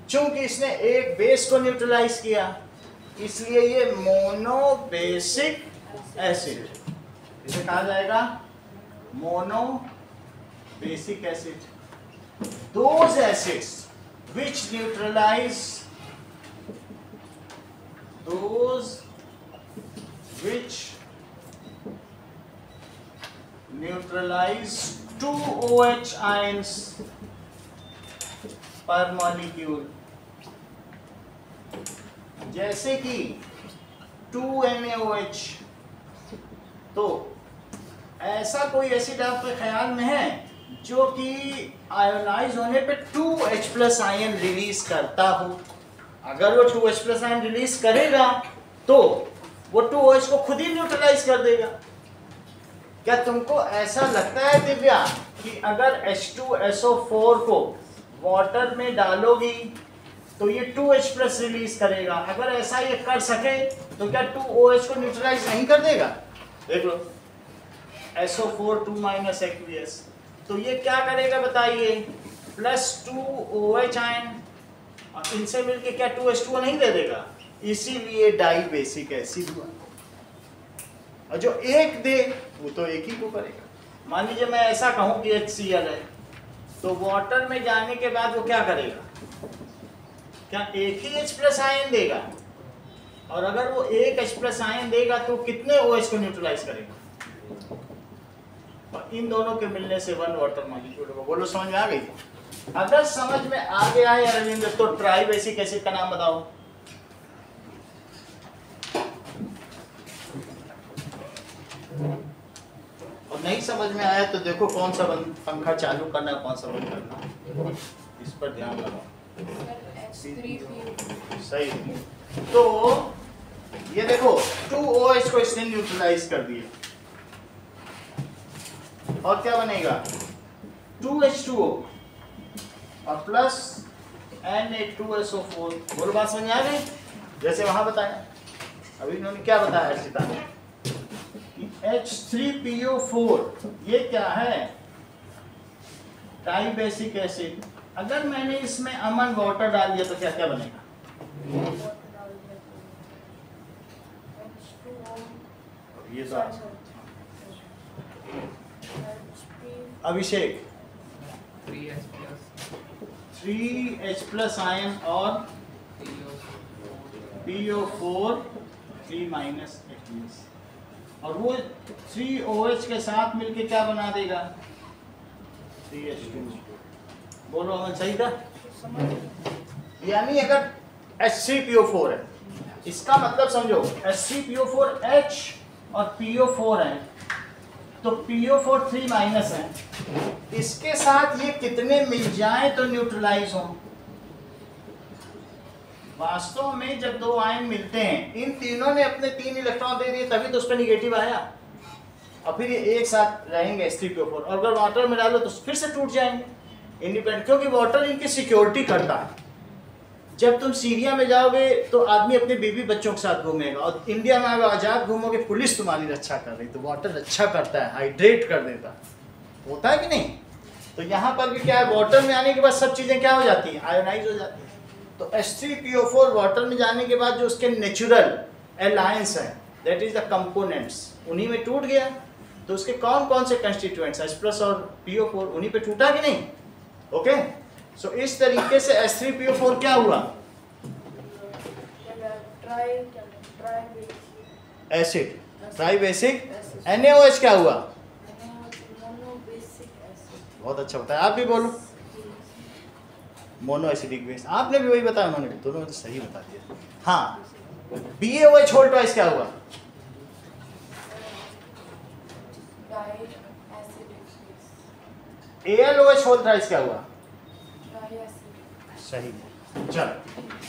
चूंकि इसने एक बेस को न्यूट्रलाइज किया इसलिए ये मोनोबेसिक एसिड, इसे कहा जाएगा monobasic acid. Those acids which neutralize 2 OH ions per molecule, जैसे कि 2 NaOH। तो ऐसा कोई एसिड आपके ख्याल में है जो कि आयोनाइज होने पे 2H+ आयन रिलीज करता हो? अगर वो 2H+ आयन रिलीज करेगा तो वो 2OH को खुद ही न्यूट्रलाइज कर देगा। क्या तुमको ऐसा लगता है दिव्या कि अगर H2SO4 को वाटर में डालोगी तो ये 2H+ रिलीज करेगा? अगर ऐसा ये कर सके तो क्या 2OH को न्यूट्रलाइज नहीं कर देगा? देख लो, SO4 2 - aqueous, तो ये क्या करेगा बताइए? +2 OH आयन और इनसे मिलके क्या 2H2O नहीं दे देगा? इसीलिए डाई बेसिक एसिड हुआ। और जो एक दे वो तो एक ही को करेगा। मान लीजिए मैं ऐसा कहूं कि HCl है तो वाटर में जाने के बाद वो क्या करेगा, क्या एक ही H प्लस आयन देगा, और अगर वो एक H प्लस आयन देगा तो कितने OH को न्यूट्रलाइज करेगा, और इन दोनों के मिलने से वन वाटर मॉलिक्यूल होगा। बोलो समझ में आ गई? अगर समझ में आ गया है अरविंद तो ट्राई बेसिक एसिड का नाम बताओ। और नहीं समझ में आया तो देखो कौन सा पंखा चालू करना है कौन सा बंद करना है, इस पर ध्यान लगाओ। सही। तो ये देखो 2OH को इसने न्यूट्रलाइज कर दिया, और क्या बनेगा 2H2O और प्लस Na2SO4। बोलो बात समझ आ गई? जैसे वहां बताया, अभी इन्होंने क्या बताया हर्षिता ने, H3PO4 ये क्या है, टाई बेसिक एसिड। अगर मैंने इसमें अमन वाटर डाल दिया तो क्या क्या बनेगा, ये तो अभिषेक 3H प्लस आयन और PO4 3 माइनस H, और वो 3OH के साथ मिलके क्या बना देगा 3H2। बोलो अमन सही था? यानी अगर H3PO4 है, इसका मतलब समझो H3PO4H और PO4 है, तो PO4 3 माइनस है, इसके साथ ये कितने मिल जाएं तो न्यूट्रलाइज हो। वास्तव में जब दो आयन मिलते हैं, इन तीनों ने अपने 3 इलेक्ट्रॉन दे दिए तभी तो उस पर निगेटिव आया, और फिर ये एक साथ रहेंगे H3PO4, और अगर वाटर में डालो तो फिर से टूट जाएंगे इंडिपेंडेंट, क्योंकि वाटर इनकी सिक्योरिटी करता है। जब तुम सीरिया में जाओगे तो आदमी अपने बीवी बच्चों के साथ घूमेगा, और इंडिया में अगर आजाद घूमोगे पुलिस तुम्हारी रक्षा कर रही, तो वाटर रक्षा करता है, हाइड्रेट कर देता होता है कि नहीं। तो यहाँ पर भी क्या है, वाटर में आने के बाद सब चीजें क्या हो जाती हैं, आयोनाइज हो जाती है। तो H3PO4 वाटर में जाने के बाद जो उसके नेचुरल एलायंस है, दैट इज द कंपोनेंट्स, उन्हीं में टूट गया। तो उसके कौन कौन से कंस्टिट्यूएंट्स H प्लस और PO4, उन्हीं पे टूटा कि नहीं। ओके, सो इस तरीके से H3PO4 क्या हुआ, एसिड, ट्राई बेसिक। NaOH क्या हुआ, बहुत अच्छा बताया, आप भी बोलो मोनो एसिडिक बेस। आपने भी वही बताया, उन्होंने भी, दोनों तो सही बता दिया। हाँ, BaOH होल ट्वाइस क्या हुआ, AlOH होल थ्राइस क्या हुआ, सही है। चलो,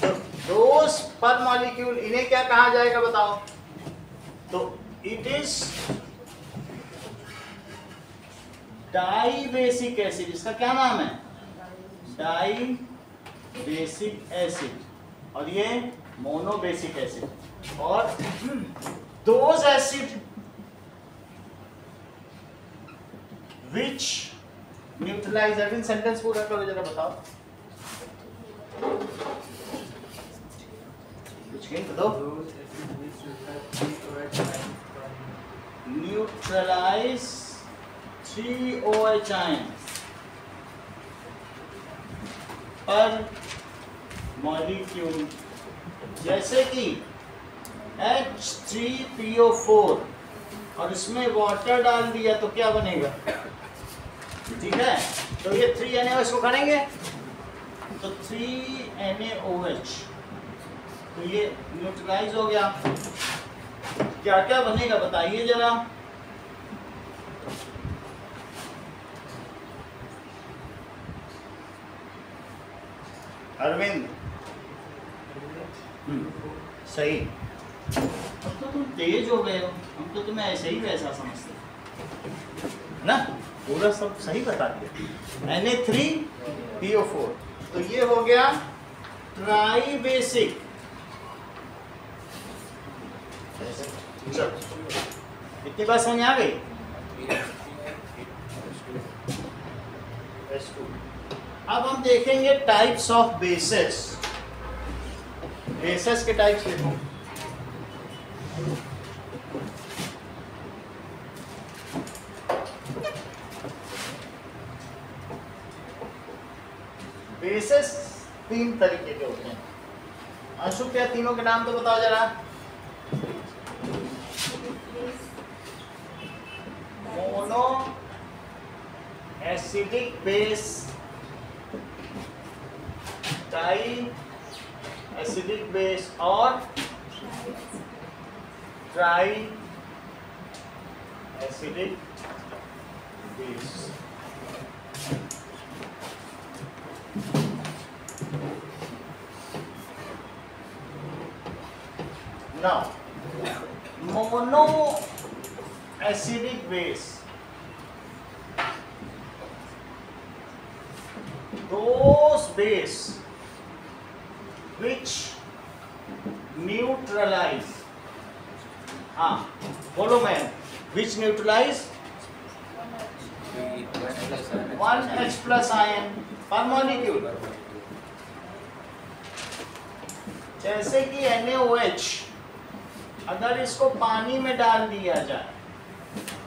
तो दोस पर मॉलिक्यूल, इन्हें क्या कहा जाएगा बताओ, तो it is dibasic acid. इसका क्या नाम है, डाई बेसिक एसिड, और ये मोनो बेसिक एसिड। और those acid which neutralise, Arvind sentence पूरा करो जरा, बताओ कुछ हिंट दो। न्यूट्रलाइज 3OH आयन पर मॉलिक्यूल, जैसे कि H3PO4 और इसमें वाटर डाल दिया तो क्या बनेगा, ठीक है। तो ये 3NaOH को करेंगे तो 3NaOH, तो ये न्यूट्रलाइज हो गया। क्या क्या बनेगा बताइए जरा, अरविंद। सही, अब तो तुम तेज हो गए हो, हम तो तुम्हें ऐसे ही वैसा समझते है ना, पूरा सब सही बता दिया। Na3PO4, तो ये हो गया ट्राई बेसिक। चलो, इतनी बात समझ आ गई। अब हम देखेंगे टाइप्स ऑफ बेसेस। बेसेस के टाइप्स देखो, बेसिस तीन तरीके के होते हैं। अंशु क्या तीनों के नाम तो बताओ जरा। Mono acidic base, di acidic base और tri acidic base. Now, mono acidic base, those base which neutralize, बोलो मैं, which neutralize 1H plus ion per molecule, जैसे कि NaOH अगर इसको पानी में डाल दिया जाए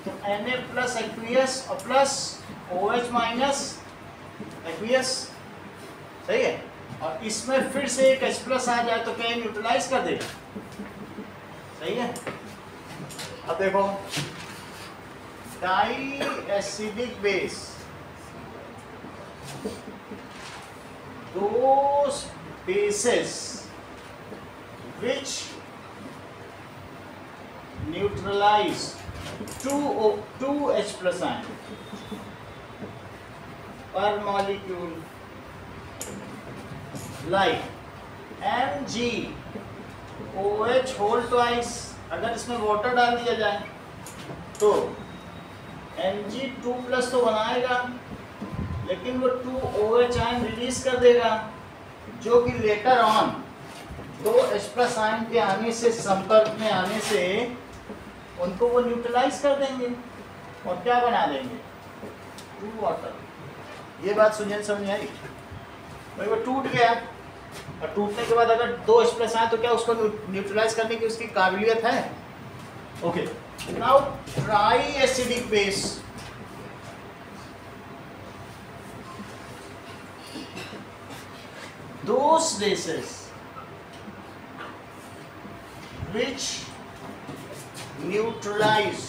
तो Na प्लस एक्वियस और प्लस OH माइनस एक्वियस, सही है, और इसमें फिर से एक H प्लस आ जाए तो क्या न्यूट्रलाइज कर देगा, सही है। अब देखो die acidic base, those bases which neutralize 2H plus ion per molecule like MgOH whole twice, अगर इसमें वाटर डाल दिया जाए तो Mg2 प्लस तो बनाएगा लेकिन वो 2OH आयन रिलीज कर देगा जो कि later on 2H plus ion के आने से संपर्क में आने से उनको वो न्यूट्रलाइज कर देंगे और क्या बना देंगे 2 वाटर। ये बात सुनिए, समझ आई भाई? वो टूट गया और टूटने के बाद अगर 2H प्लस आए तो क्या उसको न्यूट्रलाइज करने की उसकी काबिलियत है? Okay, now try acidic base, those bases which neutralize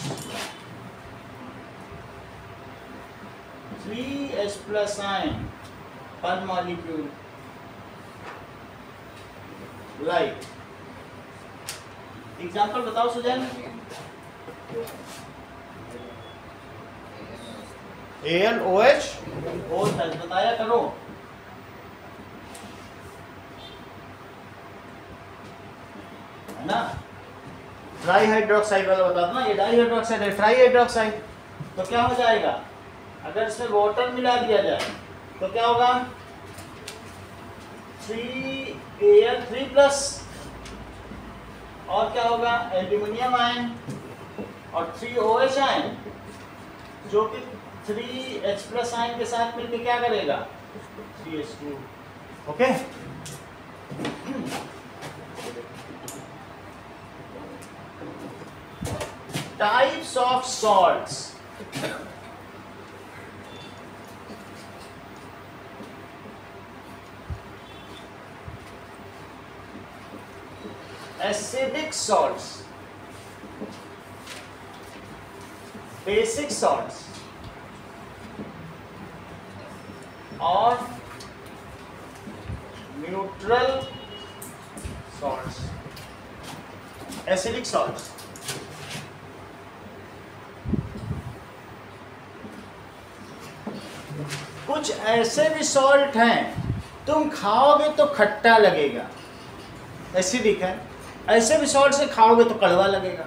3H plus ion per molecule like, example बताओ सुजैन। AlOH बताया करो। है ना, ट्राई हाइड्रोक्साइड वाला बता दो ना, ये डाई हाइड्रोक्साइड है, ट्राई हाइड्रोक्साइड, तो क्या हो जाएगा अगर इसमें वाटर मिला दिया जाए तो क्या होगा 3Al3 प्लस और क्या होगा एल्यूमिनियम आयन और 3OH आयन जो कि 3H प्लस आयन के साथ मिलकर क्या करेगा 3H2। Okay, types of salts, acidic salts, basic salts और neutral salts, acidic salts। कुछ ऐसे भी सॉल्ट हैं तुम खाओगे तो खट्टा लगेगा, एसिडिक है, ऐसे भी सॉल्ट से खाओगे तो कड़वा लगेगा।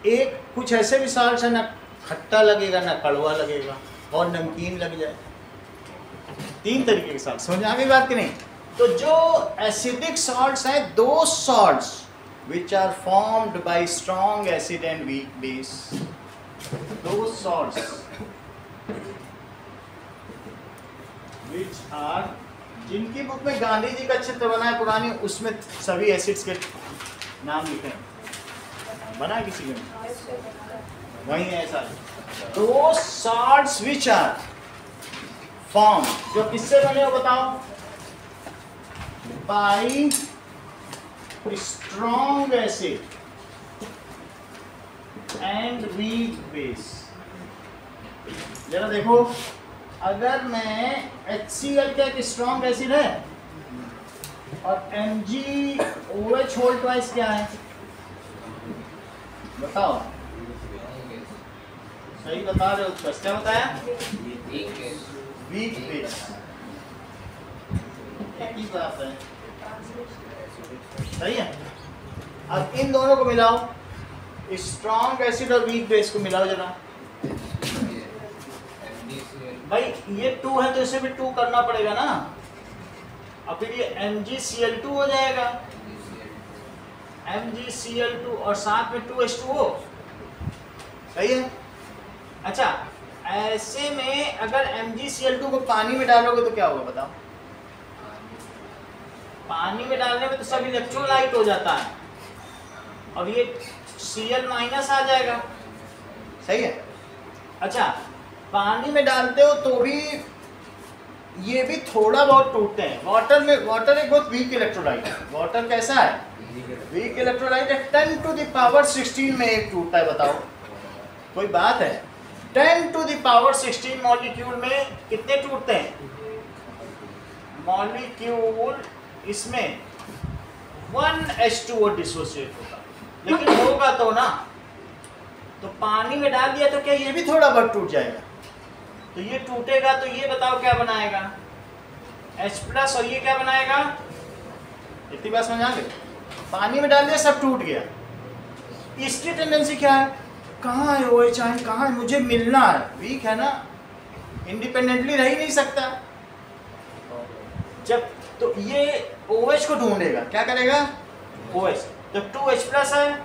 एक कुछ ऐसे भी सॉल्ट है ना खट्टा लगेगा ना कड़वा लगेगा और नमकीन लग जाए। तीन तरीके के सॉल्ट, समझ आ गई बात कि नहीं? तो जो एसिडिक सॉल्ट्स हैं, दो salts which are formed by strong acid and weak base, those salts which are, जिनकी बुक में गांधी जी का चित्र बना है पुरानी, उसमें सभी एसिड्स के नाम लिखे हैं, बना है किसी के वही है सारे। Those salts which are form जो किससे बने हो बताओ? By strong acid and weak base. जरा देखो, अगर मैं HCl क्या एक स्ट्रॉन्ग एसिड है और MgOH होल ट्वाइस क्या है बताओ? सही बता रहे हो? उत्कर्ष क्या बताया? Weak base. एक ही बात है, सही है। अब इन दोनों को मिलाओ, स्ट्रॉन्ग एसिड और वीक बेस को मिलाओ जरा। भाई ये 2 है तो इसे भी 2 करना पड़ेगा ना, और फिर ये MgCl2 हो जाएगा, MgCl2 और साथ में 2H2O, सही है। अच्छा, ऐसे में अगर MgCl2 को पानी में डालोगे तो क्या होगा बताओ? पानी में डालने में तो सब इलेक्ट्रोलाइट हो जाता है और ये Cl- आ जाएगा, सही है। अच्छा, पानी में डालते हो तो भी ये भी थोड़ा बहुत टूटते हैं। वाटर एक बहुत वीक इलेक्ट्रोलाइट है। वाटर कैसा है? वीक इलेक्ट्रोलाइट है। 10 टू द पावर 16 में एक टूटता है, बताओ कोई बात है? 10 टू द पावर 16 मॉलिक्यूल में कितने टूटते हैं? मॉलिक्यूल इसमें 1H2O डिसोसिएट होगा, लेकिन होगा तो ना। तो पानी में डाल दिया तो क्या ये भी थोड़ा बहुत टूट जाएगा? तो ये टूटेगा तो ये बताओ क्या बनाएगा? H+ और ये क्या बनाएगा? इतनी बात समझ आ गई? पानी में डाल दिया सब टूट गया। इसकी टेंडेंसी क्या है? कहाँ है OH आयन, कहाँ है? मुझे मिलना है। वीक है ना, इंडिपेंडेंटली रह ही नहीं सकता। जब तो ये OH को ढूंढेगा, क्या करेगा? OH। जब 2H+ है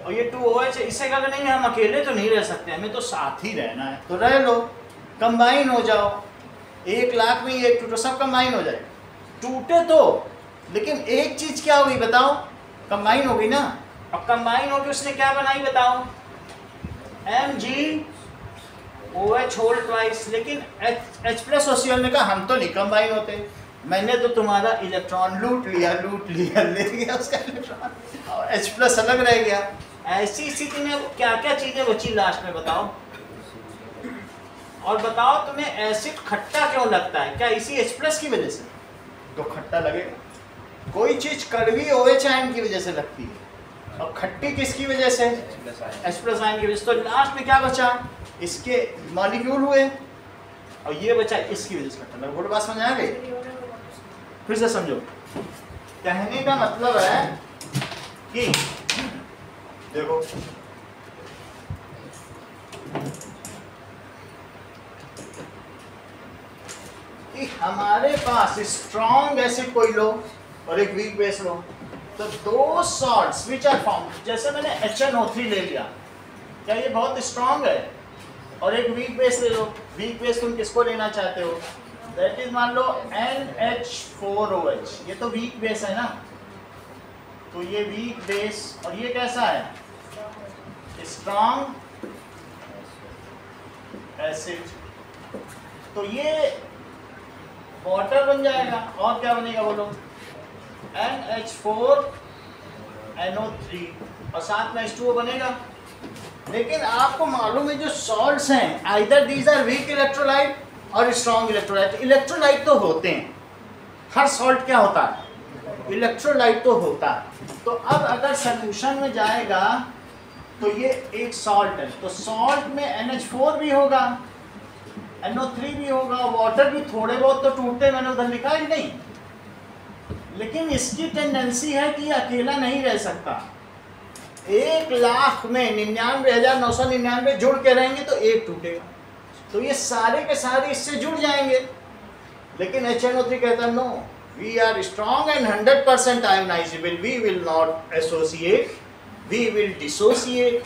और ये 2OH है, इससे कहा नहीं हम अकेले तो नहीं रह सकते, हमें तो साथ ही रहना है, तो रह लो, कंबाइन हो जाओ। 1 लाख में एक टूटो, सब कंबाइन हो जाए। टूटे तो, लेकिन एक चीज क्या होगी बताओ? कंबाइन होगी ना। अब कंबाइन होगी, उसने क्या बनाई बताओ? MgOH whole twice. लेकिन H+ और Cl ने कहा हम तो नहीं कंबाइन होते, मैंने तो तुम्हारा इलेक्ट्रॉन लूट लिया, ले गया उसका इलेक्ट्रॉन और H+ अलग रह गया। ऐसी स्थिति में क्या क्या चीजें बची लास्ट में बताओ? और बताओ तुम्हें एसिड खट्टा क्यों लगता है? क्या इसी H+ की वजह से? तो खट्टा लगेगा। कोई चीज कड़वी OH आयन की वजह से लगती है और खट्टी किसकी वजह से? H+ आयन की वजह से। तो लास्ट में क्या बचा? इसके मॉलिक्यूल हुए और ये बचा इसकी वजह से खट्टा लगा। बोलो बात समझ आ गई? फिर से समझो। कहने का मतलब है कि देखो, कि हमारे पास स्ट्रॉन्ग एसिड कोई लो और एक वीक बेस लो, तो दो सॉल्ट्स व्हिच आर फॉर्म्ड, जैसे मैंने HNO3 ले लिया, क्या ये बहुत स्ट्रॉन्ग है? और एक वीक बेस ले लो। वीक बेस तुम किसको लेना चाहते हो? दैट इज मान लो NH4OH, ये तो वीक बेस है ना, तो ये वीक बेस और ये कैसा है? Strong acid. तो ये वाटर बन जाएगा और क्या बनेगा बोलो? NH4NO3 और साथ में H2O बनेगा। लेकिन आपको मालूम है जो सॉल्ट्स हैं, either these are weak electrolyte और स्ट्रॉन्ग इलेक्ट्रोलाइट। इलेक्ट्रोलाइट तो होते हैं, हर सॉल्ट क्या होता है? इलेक्ट्रोलाइट तो होता है। तो अब अगर सॉल्यूशन में जाएगा तो ये एक सॉल्ट है, तो सॉल्ट में NH4 भी होगा, NO3 भी होगा, वाटर भी थोड़े बहुत तो टूटते, मैंने उधर लिखा है नहीं। लेकिन इसकी टेंडेंसी है कि ये अकेला नहीं रह सकता। 1 लाख में 99,999 जुड़ के रहेंगे तो एक टूटेगा, तो ये सारे के सारे इससे जुड़ जाएंगे। लेकिन HNO3 कहता है no, we are strong and 100% ionisable, we will not associate, we will dissociate.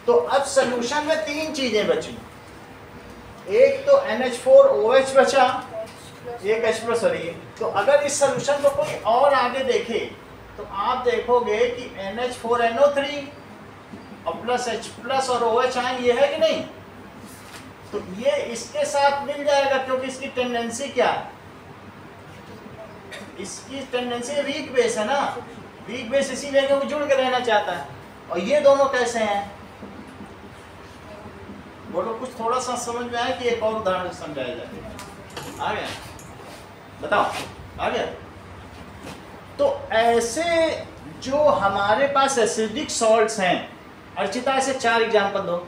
तो अब सोल्यूशन में 3 चीजें बची। एक तो NH4OH बचा, एक H+ और ये। तो अगर इस सोल्यूशन को कोई और आगे देखे तो आप देखोगे कि NH4NO3 और प्लस H+ और OH आयन ये है कि नहीं? तो ये इसके साथ मिल जाएगा क्योंकि इसकी टेंडेंसी क्या है, इसकी टेंडेंसी वीक बेस है ना, वीक बेस इसीलिए क्योंकि जुड़ के रहना चाहता है। और ये दोनों कैसे हैं, बोलो कुछ थोड़ा सा समझ में आया कि एक और उदाहरण समझाया जाए। आ गया, बताओ आ गया। तो ऐसे जो हमारे पास एसिडिक सॉल्ट्स हैं, अर्चिता ऐसे 4 एग्जांपल दो।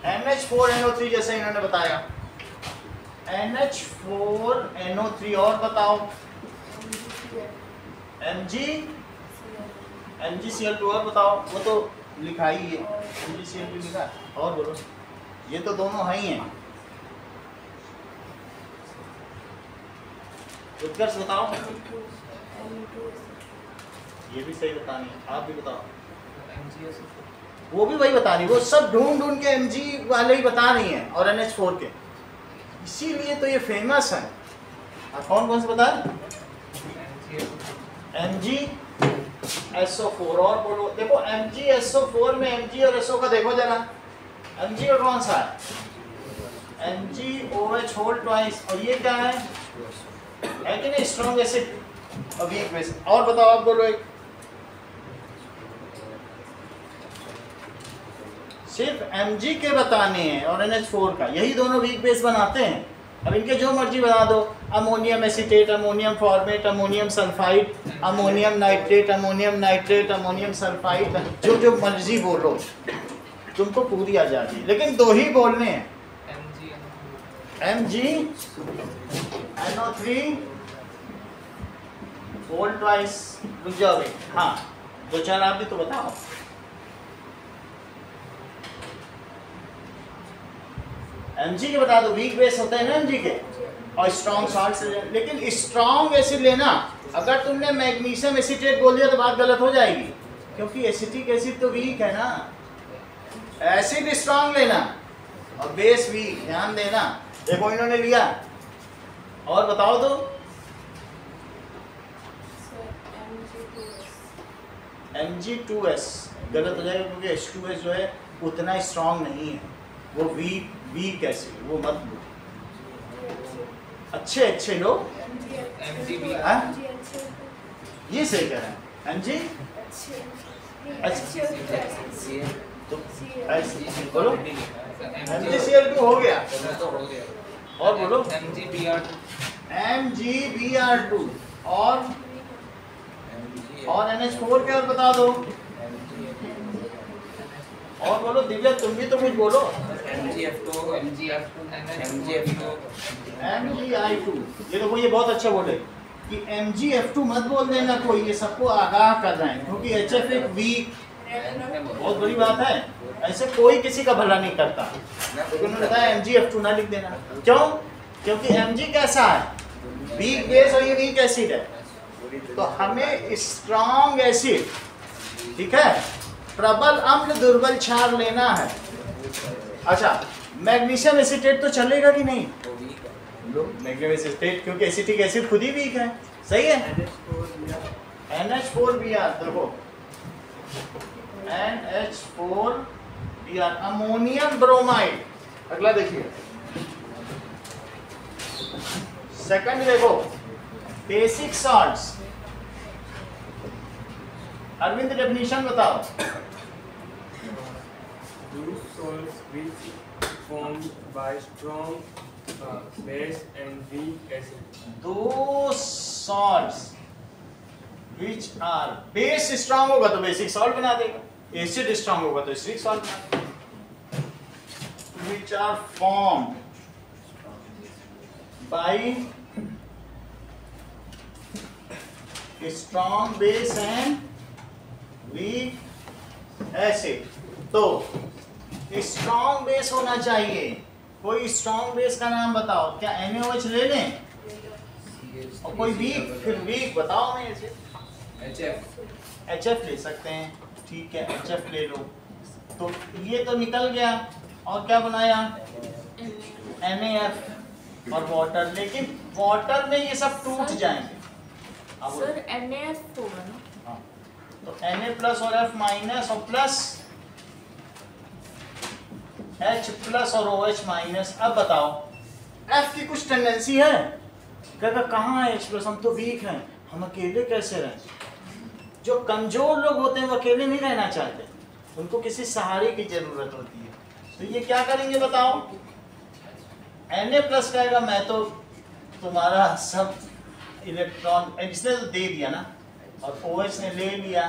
NH4NO3 जैसे इन्होंने बताया, NH4NO3 और बताओ, MgCl2 और बताओ, वो तो लिखा ही है, MgCl2 लिखा है। और बोलो, ये तो दोनों है ही हैं। उत्कर्ष बताओ, ये भी सही बतानी है, आप भी बताओ। वो भी वही बता रही, वो सब ढूंढ ढूंढ के Mg वाले ही बता रही हैं और NH4 के, इसीलिए तो ये फेमस है। आप कौन कौन से बता रहे? MgSO4 और बोलो। देखो MgSO4 में Mg और SO का देखो जरा, Mg और कौन सा है, MgOH होल ट्वाइस, और ये क्या है कि नहीं, स्ट्रॉन्ग एसिड और वीक बेस। और बताओ आप बोलो एक, सिर्फ Mg के बताने हैं और NH4 का, यही दोनों वीक बेस बनाते हैं। अब इनके जो मर्जी बना दो, ammonium acetate, ammonium format, ammonium sulphide, ammonium nitrate, ammonium nitrate, ammonium sulphide, जो जो मर्जी बोलो, तुमको पूरी आ जाती है। लेकिन 2 ही बोलने हैं, MgNO3 होल ट्वाइस। रुक जाओ भाई, हाँ 2-4 आप भी तो बताओ। Mg के बता दो, वीक बेस होते हैं ना Mg के, और स्ट्रॉन्ग सॉल्ट से। लेकिन स्ट्रॉन्ग एसिड लेना, अगर तुमने मैग्नीशियम एसीटेट बोल दिया तो बात गलत हो जाएगी, क्योंकि एसिटिक एसिड तो वीक है ना। एसिड स्ट्रॉन्ग लेना और बेस वीक, ध्यान देना। देखो इन्होंने लिया, और बताओ तो। Mg2S गलत हो जाएगा, क्योंकि H2S जो है उतना स्ट्रॉन्ग नहीं है, वो वीक एसिड, वो मत लो। अच्छे लोग ये सही कह रहे हैं, Mg तो बोलो MgCl2 हो गया, और बोलो MgBr2 और NH4 के और बता दो। और बोलो दिव्या, तुम भी तो कुछ बोलो। MgI2। ये देखो, ये बहुत अच्छा बोले कि MgF2 मत बोल देना कोई, ये सबको आगाह कर रहे हैं, क्योंकि HF एक वीक, बहुत बड़ी बात है, ऐसे कोई किसी का भला नहीं करता। तो उन्होंने कहा MgF2 ना लिख देना। क्यों? क्योंकि Mg कैसा है, वीक बेस, और ये वीक एसिड है। तो हमें स्ट्रॉन्ग एसिड, ठीक है, प्रबल अम्ल दुर्बल क्षार लेना है। अच्छा, मैग्नीशियम एसीटेट तो चलेगा कि नहीं? मैग्नीशियम एसीटेट, क्योंकि एसिटिक एसिड खुद ही वीक है, सही है। NH4Br, देखो NH4Br, अमोनियम ब्रोमाइड। अगला देखिए, सेकंड देखो, बेसिक सॉल्ट्स। अरविंद डेफिनेशन बताओ। Two salts which formed by strong base and weak acid. 2 salts which are, base strong होगा तो बेसिक सॉल्ट बना देगा, एसिड स्ट्रांग होगा तो एसिडिक सॉल्ट बना देगा। which are formed by strong base and weak acid। तो स्ट्रॉन्ग बेस होना चाहिए, कोई स्ट्रॉन्ग बेस का नाम बताओ। क्या NaOH ले लें? और कोई वीक, फिर वीक बताओ। मैं HF ले सकते हैं, ठीक है, HF ले लो। तो ये तो निकल गया, और क्या बनाया, NaF और वाटर। लेकिन वाटर में ये सब टूट जाएंगे। सर NaF होगा ना? हाँ, तो Na प्लस और F माइनस और प्लस H प्लस और OH माइनस। अब बताओ F की कुछ टेंडेंसी है? कहता कहाँ है H प्लस, हम तो वीक हैं, हम अकेले कैसे रहें? जो कमजोर लोग होते हैं वो अकेले नहीं रहना चाहते, उनको किसी सहारे की जरूरत होती है। तो ये क्या करेंगे बताओ? Na प्लस कहेगा मैं तो तुम्हारा सब इलेक्ट्रॉन, इसने तो दे दिया ना, और OH ने ले लिया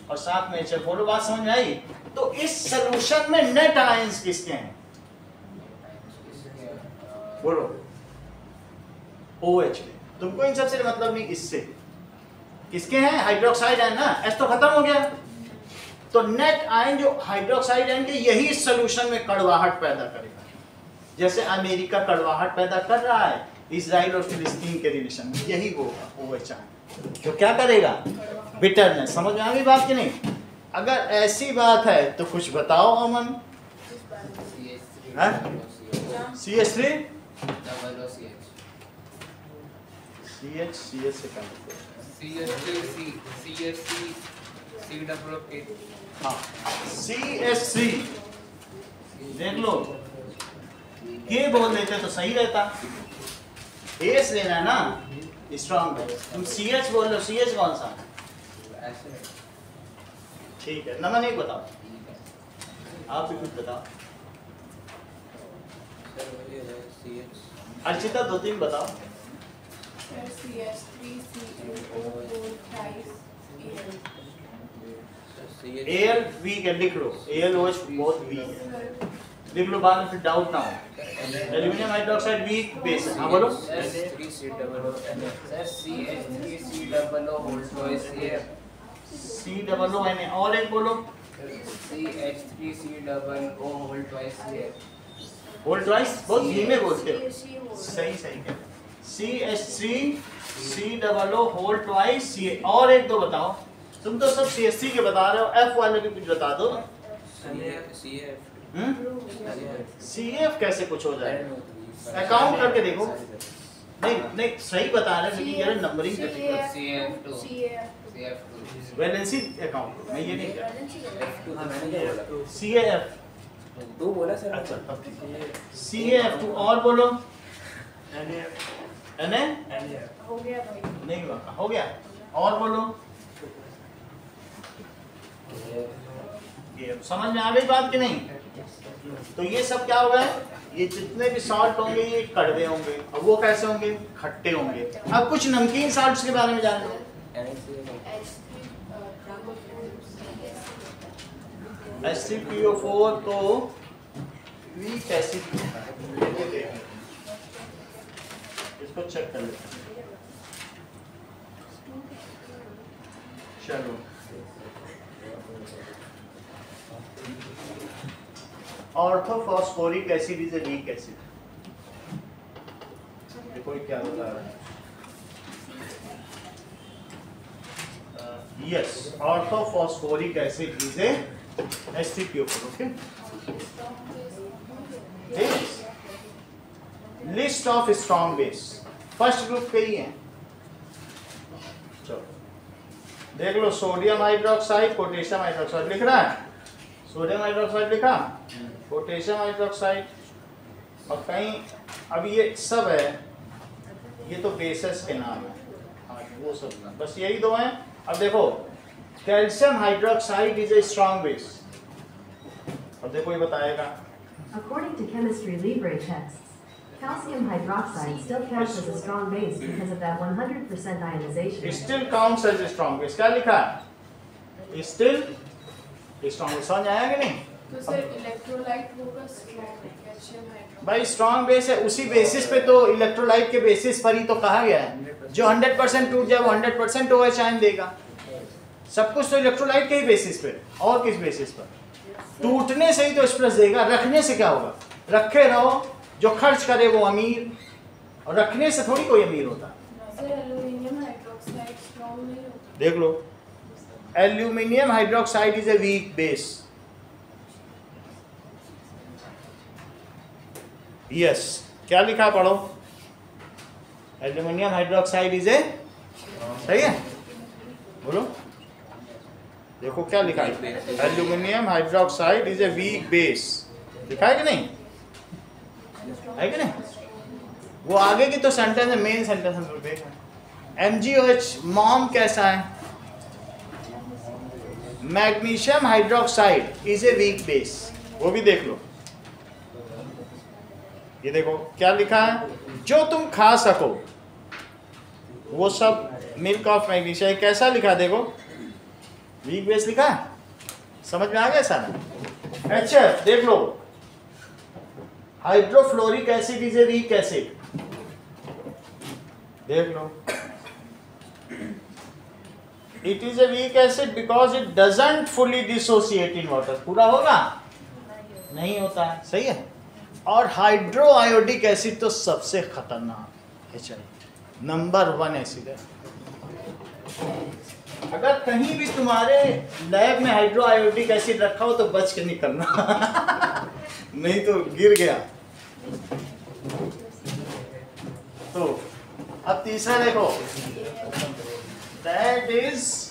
और साथ में H। बोलो बात समझ में आई? तो इस सॉल्यूशन में नेट आयंस किसके हैं? बोलो OH के। तुमको इन सबसे मतलब नहीं, इससे किसके हैं? हाइड्रोक्साइड आयन ना, H तो खत्म हो गया। तो नेट आयन जो हाइड्रोक्साइड आयन के यही इस सॉल्यूशन में कड़वाहट पैदा करेगा, जैसे अमेरिका कड़वाहट पैदा कर रहा है इजराइल और फिलिस्तीन के रिलेशन में, यही होगा OH आयन जो क्या करेगा? बिटरनेस। समझ में आ गई बात कि नहीं? अगर ऐसी बात है तो कुछ बताओ अमन। CH3 CH से क्या मतलब? हाँ CH3 देख लो, के बोल देते तो सही रहता, एस लेना है ना स्ट्रॉन्ग है, तुम CH बोल लो। CH कौन सा? ठीक है, नंबर एक बताओ, आप भी कुछ बताओ। अर्चिता 2-3 बताओ। Al वीक है, लिख लो। AlOH बहुत वीक है, लिख लो, बाद में फिर डाउट ना हो। एल्यूमिनियम हाइड्रोक्साइड वीक बेस है। हाँ बोलो। COO और एक बोलो। होल ट्वाइस, बहुत धीमे बोलते हो। सही है। CH3 COO whole twice Ca। और एक दो बताओ, तुम तो सब CH3 के बता रहे हो, F वाले भी कुछ बता दो। CF कैसे कुछ हो जाए? अकाउंट करके देखो। नहीं सही बता रहे हैं, लेकिन यार नंबरिंग वैलेंसी अकाउंट मैं ये नहीं कह रहा। CAF 2 बोला सर। अच्छा तब ठीक है। CAF2 और बोलो। Na हो गया भाई, नहीं हुआ, हो गया। और बोलो। ये समझ में आ गई बात कि नहीं? तो ये सब क्या होगा? ये जितने भी सॉल्ट होंगे ये कड़वे होंगे, और वो कैसे होंगे? खट्टे होंगे। अब कुछ नमकीन सॉल्ट्स के बारे में जान लो। H3PO4 तो वीक एसिड है, इसको चेक कर लेते हैं। चलो orthophosphoric acid is a weak acid. देखो क्या बता रहा है। Yes, orthophosphoric acid is A H3PO4। Okay, list of strong base first group के ही है। चलो देख लो, सोडियम हाइड्रोक्साइड, पोटेशियम हाइड्रोक्साइड लिख रहा है। सोडियम हाइड्रोक्साइड लिखा, पोटेशियम हाइड्रोक्साइड, और कहीं अब ये सब है, ये तो बेसेस के नाम है। हाँ वो सब बस यही दो हैं। अब देखो, calcium hydroxide is A strong base. अब देखो ये बताएगा, According to chemistry Libre texts, calcium hydroxide still counts as a strong base because of that 100% ionization. Still counts as a strong base. क्या लिखा है? Still strong base. समझ आया कि नहीं? तो सर इलेक्ट्रोलाइट होगा स्ट्रॉन्ग कैल्शियम हाइड्रोक्साइड। भाई स्ट्रॉन्ग बेस है, उसी बेसिस पे तो इलेक्ट्रोलाइट के बेसिस पर ही तो कहा गया है, जो 100% टूट जाए वो 100% OH आयन देगा। सब कुछ तो इलेक्ट्रोलाइट के ही बेसिस पे, और किस बेसिस पर? टूटने से ही तो H+ देगा, रखने से क्या होगा? रखे रहो, जो खर्च करे वो अमीर, और रखने से थोड़ी कोई अमीर होता। सर एल्यूमिनियम हाइड्रोक्साइड स्ट्रॉन्ग नहीं होता। देख लो, aluminium hydroxide is a weak base. Yes, क्या लिखा पढ़ो। एल्यूमिनियम हाइड्रोक्साइड इज ए, सही है बोलो। देखो क्या लिखा है, aluminium hydroxide is a weak base, लिखा है कि नहीं, है कि नहीं? वो आगे की तो सेंटेंस है, मेन सेंटेंस हम लोग देख रहे हैं। MgOH मॉम कैसा है, magnesium hydroxide is a weak base, वो भी देख लो। ये देखो क्या लिखा है, जो तुम खा सको वो सब मिल्क ऑफ मैग्नीशियम, कैसा लिखा देखो, वीक बेस लिखा है, समझ में आ गया सारा। अच्छा देख लो, hydrofluoric acid is a weak acid, देख लो, it is a weak acid because it doesn't fully dissociate in water, पूरा होगा नहीं होता है, सही है। और हाइड्रो आयोडिक एसिड तो सबसे खतरनाक HI, नंबर 1 एसिड है। अगर कहीं भी तुम्हारे लैब में हाइड्रो आयोडिक एसिड रखा हो तो बच के निकलना नहीं तो गिर गया। तो अब तीसरा देखो, that is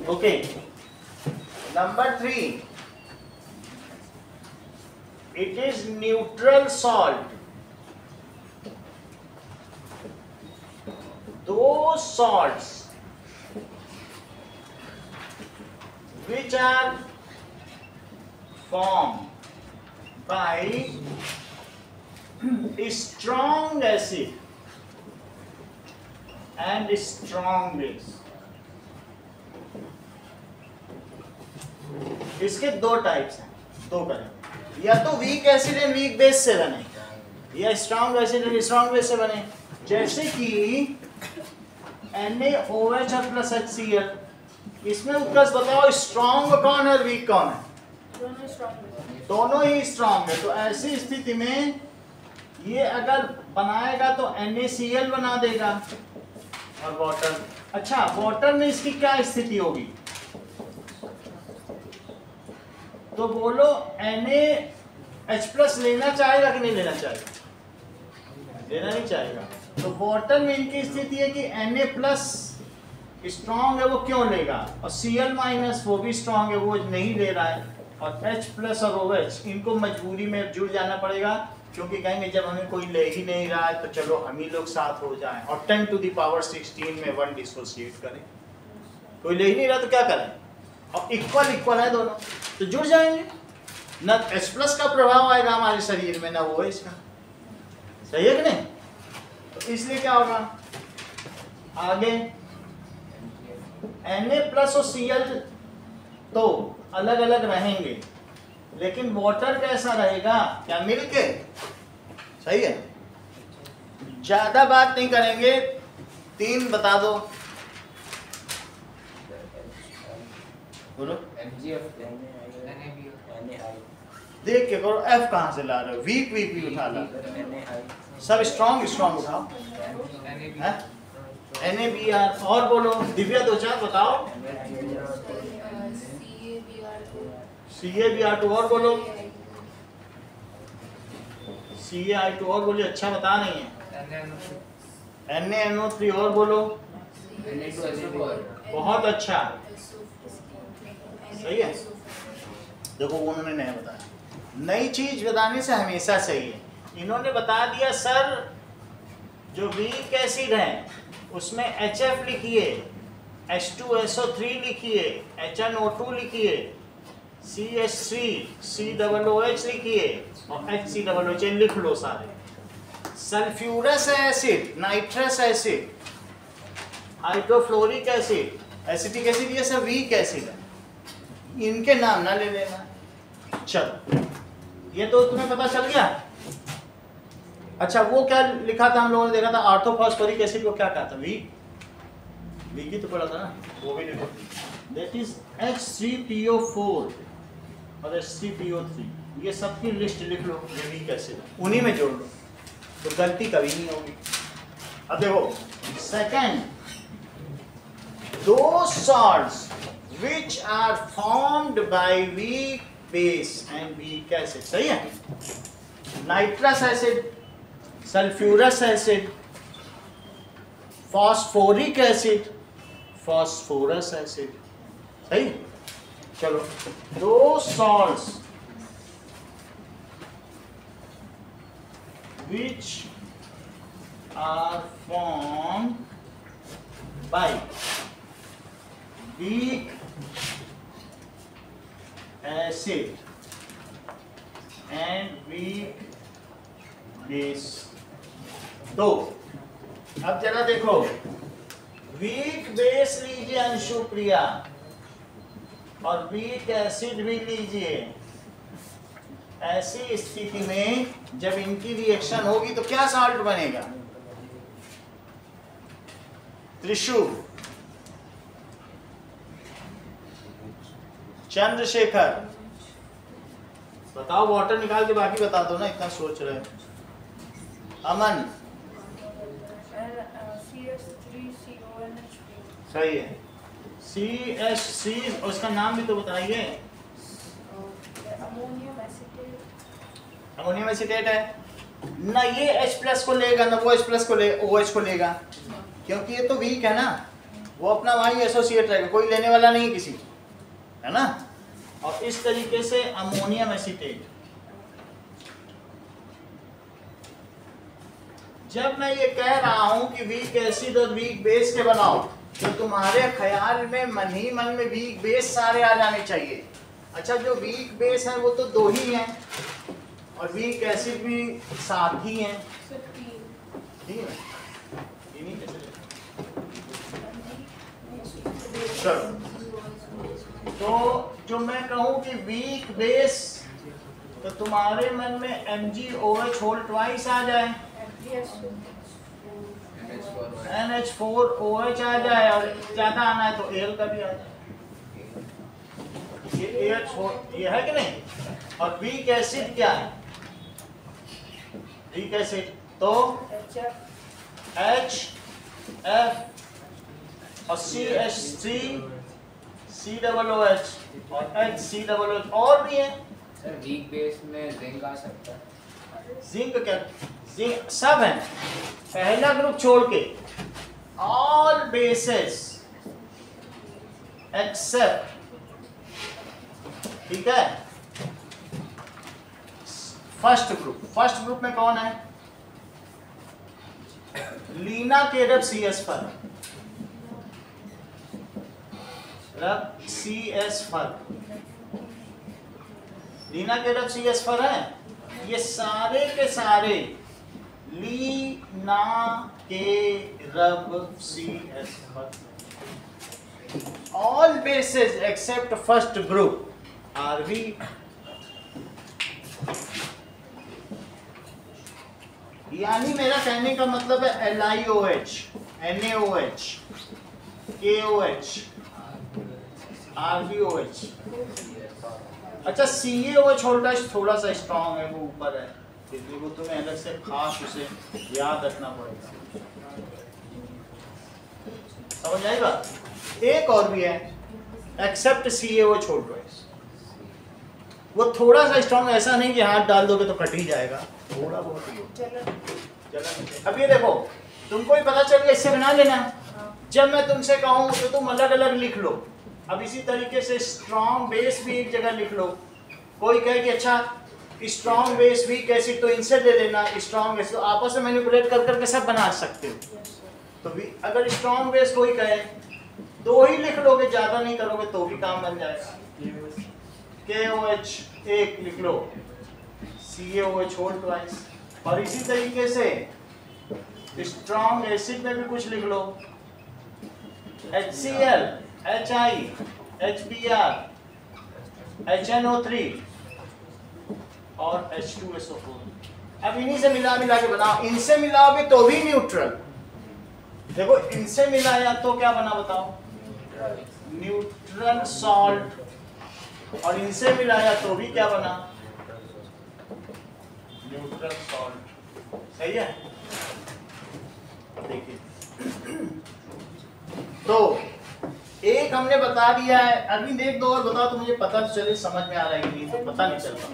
okay, number 3, it is neutral salt. Those salts which are formed by strong acid and strong base. इसके दो टाइप्स हैं, दो करें, या तो weak acid and weak base से बने, या strong acid and strong base से बने। जैसे कि NaOH और प्लस HCl, इसमें उत्कर्ष बताओ स्ट्रॉन्ग कौन है और वीक कौन है? दोनों स्ट्रॉन्ग, दोनों ही स्ट्रॉन्ग है। तो ऐसी स्थिति में ये अगर बनाएगा तो NaCl बना देगा और वाटर। अच्छा, वाटर में इसकी क्या स्थिति होगी? तो बोलो NaH+ लेना चाहेगा कि नहीं लेना चाहेगा? लेना नहीं चाहेगा। तो वाटर में इनकी स्थिति है कि Na+ स्ट्रॉन्ग है, वो क्यों लेगा, और Cl- वो भी स्ट्रॉन्ग है, वो नहीं ले रहा है। और H+ और OH इनको मजबूरी में जुड़ जाना पड़ेगा, क्योंकि कहेंगे जब हमें कोई ले ही नहीं रहा है तो चलो हम ही लोग साथ हो जाएं और 10⁻16 में 1 डिसोसिएट करें। कोई ले ही नहीं रहा तो क्या करें, और इक्वल है दोनों, तो जुड़ जाएंगे। न H+ का प्रभाव आएगा हमारे शरीर में, ना OH का, सही है कि नहीं? तो इसलिए क्या होगा आगे, Na+ और Cl तो अलग अलग रहेंगे, लेकिन वाटर कैसा रहेगा, क्या मिलके? सही है, ज्यादा बात नहीं करेंगे, 3 बता दो, बोलो। देख के करो, F कहाँ से ला रहे हो, वीक भी उठा ला, सब स्ट्रॉन्ग उठाओ, NaBr। और बोलो दिव्या, 2-4 बताओ। CaBr2, और बोलो CaI2, और बोलिए, अच्छा बता नहीं है। NaNO3, और बोलो, बहुत अच्छा, सही है। देखो उन्होंने नहीं बताया, नई चीज बताने से हमेशा सही है। इन्होंने बता दिया सर जो वीक एसिड है उसमें HF लिखिए, H2SO3 लिखिए, HNO2 लिखिए, CH3 COOH लिखिए और HCOOH लिख लो सारे। Sulphurous acid, nitrous acid, hydrofluoric acid, acetic acid, ये सब वीक एसिड है, इनके नाम ना ले लेना। चलो ये तो तुम्हें पता चल गया। अच्छा वो क्या लिखा था हम लोगों ने देखा था, ऑर्थोफॉस्फोरिक एसिड को क्या कहा था, वीक ही तो पढ़ा था ना, वो भी लिखो, दैट इज H3PO4 और H3PO3, ये सबकी लिस्ट लिख लो, ये वीक एसिड, उन्हीं में जोड़ लो तो गलती कभी नहीं होगी। अब देखो second, those salts which are formed by weak base and weak acid, सही है। Nitrous acid sulphurous acid, phosphoric acid, phosphorous acid. सही। चलो, दो salts which are formed by weak acid and weak base। तो अब जरा देखो, वीक बेस लीजिए अंशुप्रिया, और वीक एसिड भी लीजिए। ऐसी स्थिति में जब इनकी रिएक्शन होगी तो क्या साल्ट बनेगा? त्रिशु, चंद्रशेखर, बताओ, वाटर निकाल के बाकी बता दो ना, इतना सोच रहे हो। अमन, सही है। CH3, उसका नाम भी तो बताइए। अमोनियम एसीटेट है ना, ये H+ को लेगा ना वो H+ को ले OH को लेगा, क्योंकि ये तो वीक है ना, वो अपना वहीं एसोसिएट रहेगा, कोई लेने वाला नहीं किसी, है ना। और इस तरीके से अमोनियम एसीटेट, जब मैं ये कह रहा हूं कि वीक एसिड और वीक बेस के बनाओ, तो तुम्हारे ख्याल में मन ही मन में वीक बेस सारे आ जाने चाहिए। अच्छा, जो वीक बेस है वो तो 2 ही हैं, और वीक एसिड भी 7 ही हैं, ठीक है। चलो, तो जो मैं कहूं कि वीक बेस, तो तुम्हारे मन में MgOH होल ट्वाइस आ जाए, NH4OH आ जाए, और ज्यादा आना है तो Al का भी आ जाए। ये AH4 ये है कि नहीं। और वीक एसिड क्या है? वीक एसिड तो HF और CH3 COOH और HCOOH, और भी है। सर वीक बेस में जिंक आ सकता है। जिंक क्या? जिंक सब है, पहला ग्रुप छोड़ के ऑल बेसेस एक्सेप्ट, ठीक है, फर्स्ट ग्रुप। फर्स्ट ग्रुप में कौन है? लीना केरब CS पर, CS पर, लीना केरब CS पर है। ये सारे के सारे लीना केरब CS पर, all bases except first group are weak। यानी मेरा कहने का मतलब है LiOH, NaOH, KOH, RbOH। अच्छा, CaOH वोल्टेज थोड़ा सा स्ट्रॉन्ग है, वो ऊपर है, इसलिए वो तुम्हें अलग से खास उसे याद रखना पड़ेगा। समझ आई बात? एक और भी है, एक्सेप्ट CaOH वोल्टेज, वो थोड़ा सा स्ट्रॉन्ग, ऐसा नहीं कि हाथ डाल दोगे तो कट ही जाएगा, थोड़ा बहुत ही चलन। अब ये देखो, तुमको ही पता चल गया, इससे बना लेना। जब मैं तुमसे कहूँ तो तुम अलग अलग लिख लो। अब इसी तरीके से स्ट्रॉन्ग बेस भी एक जगह लिख लो। कोई कहे कि अच्छा स्ट्रॉन्ग बेस वीक एसिड, तो इनसे ले लेना स्ट्रॉन्ग एसिड, तो आपस में मैनिपुलेट कर करके सब बना सकते हो। तो भी अगर स्ट्रॉन्ग बेस कोई कहे 2 ही लिख लोगे, ज्यादा नहीं करोगे तो भी काम बन जाएगा। KOH एक लिख लो, CaOH होल ट्वाइस। और इसी तरीके से स्ट्रॉन्ग एसिड में भी कुछ लिख लो, HCl, HI, HBr, HNO3 और H2SO4। अब इन्हीं से मिला मिला के बनाओ। इनसे मिलाओगे तो भी न्यूट्रल। देखो, इनसे मिलाया तो क्या बना बताओ? Neutral salt. और इनसे मिलाया तो भी क्या बना? Neutral salt. सही है? देखिए, तो एक हमने बता दिया है। अभी देख दो और बताओ तो मुझे पता तो चले, समझ में आ रहा है कि नहीं, तो पता नहीं चलता।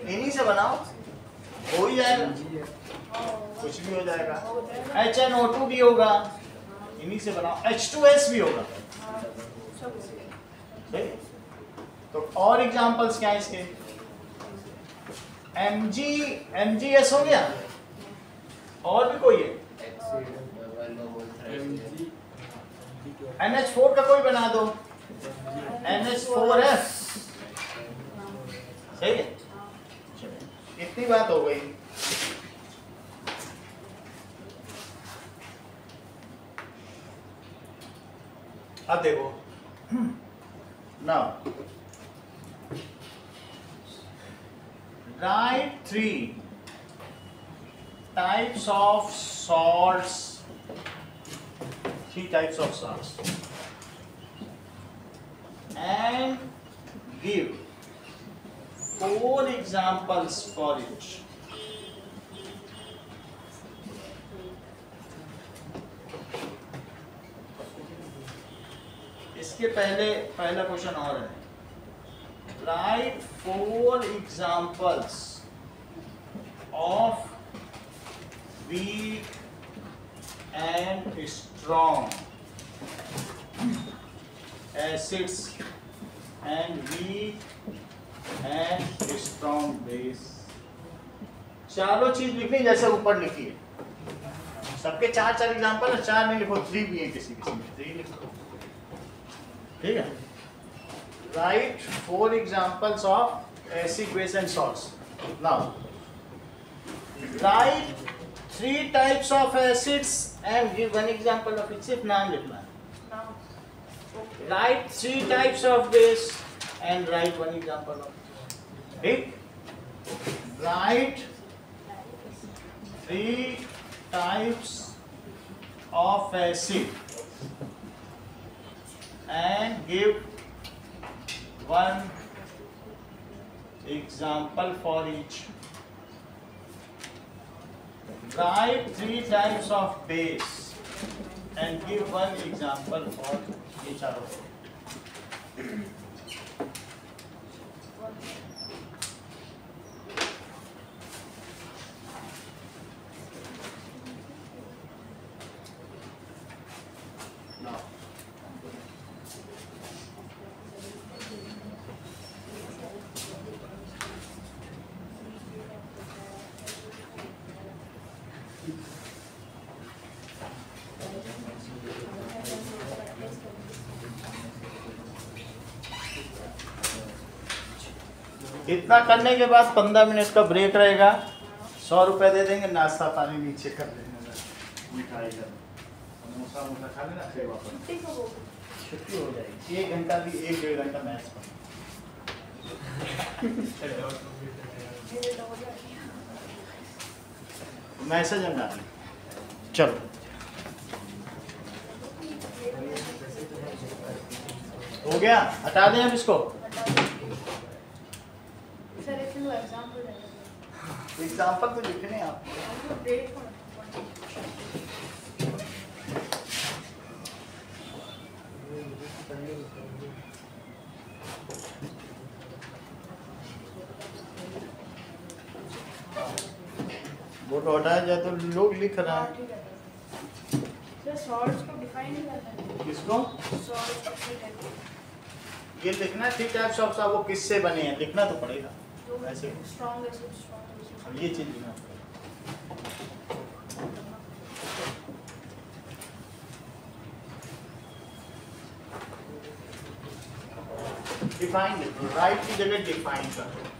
इन्हीं से बनाओ। हो ही जाएगा, कुछ भी हो जाएगा। HNO2 भी होगा, इन्हीं से बनाओ। H2S भी होगा, ठीक है। तो और एग्जांपल्स क्या है इसके? MgS हो गया, और भी कोई है? NH4 का कोई बना दो, NH4F, सही है। इतनी बात हो गई। अब देखो, now write 3 types of salts, 3 types of salts, and give 4 examples for each. इसके पहला क्वेश्चन और है, write 4 examples of weak and strong acids and weak and strong base. चारों चीज लिखनी जैसे ऊपर लिखी है, सबके 4 एग्जाम्पल है, 4 नहीं लिखो, 3 भी है किसी में, 3 लिखो, ठीक है। Write 4 examples of acid base and salts. Now write 3 types of acids and give 1 example of it. सिर्फ नाम लिखना है। Write 3 types of base and write 1 example of, ठीक। Write 3 types of acid and give 1 example for each. Write 3 types of base and give 1 example for each other. Now इतना करने के बाद 15 minute का ब्रेक रहेगा। 100 रुपए दे देंगे, नाश्ता पानी नीचे कर देंगे, मिठाई कर समोसा खा लेना, फिर वापस छुट्टी हो जाएगी। 1 घंटा भी 1-1.5 घंटा मैच पर मैसेज हम डालें। चलो हो गया, हटा दें अब इसको। एग्जाम्पल तो लिखने हैं आप। वो तो हटाया जाए तो लोग लिख रहा है। किसको ये लिखना है? 3 टाइप्स ऑफ वो किससे बने हैं लिखना तो पड़ेगा ऐसे। अब ये चीज लिखना डिफाइन, राइट की जगह डिफाइन कर।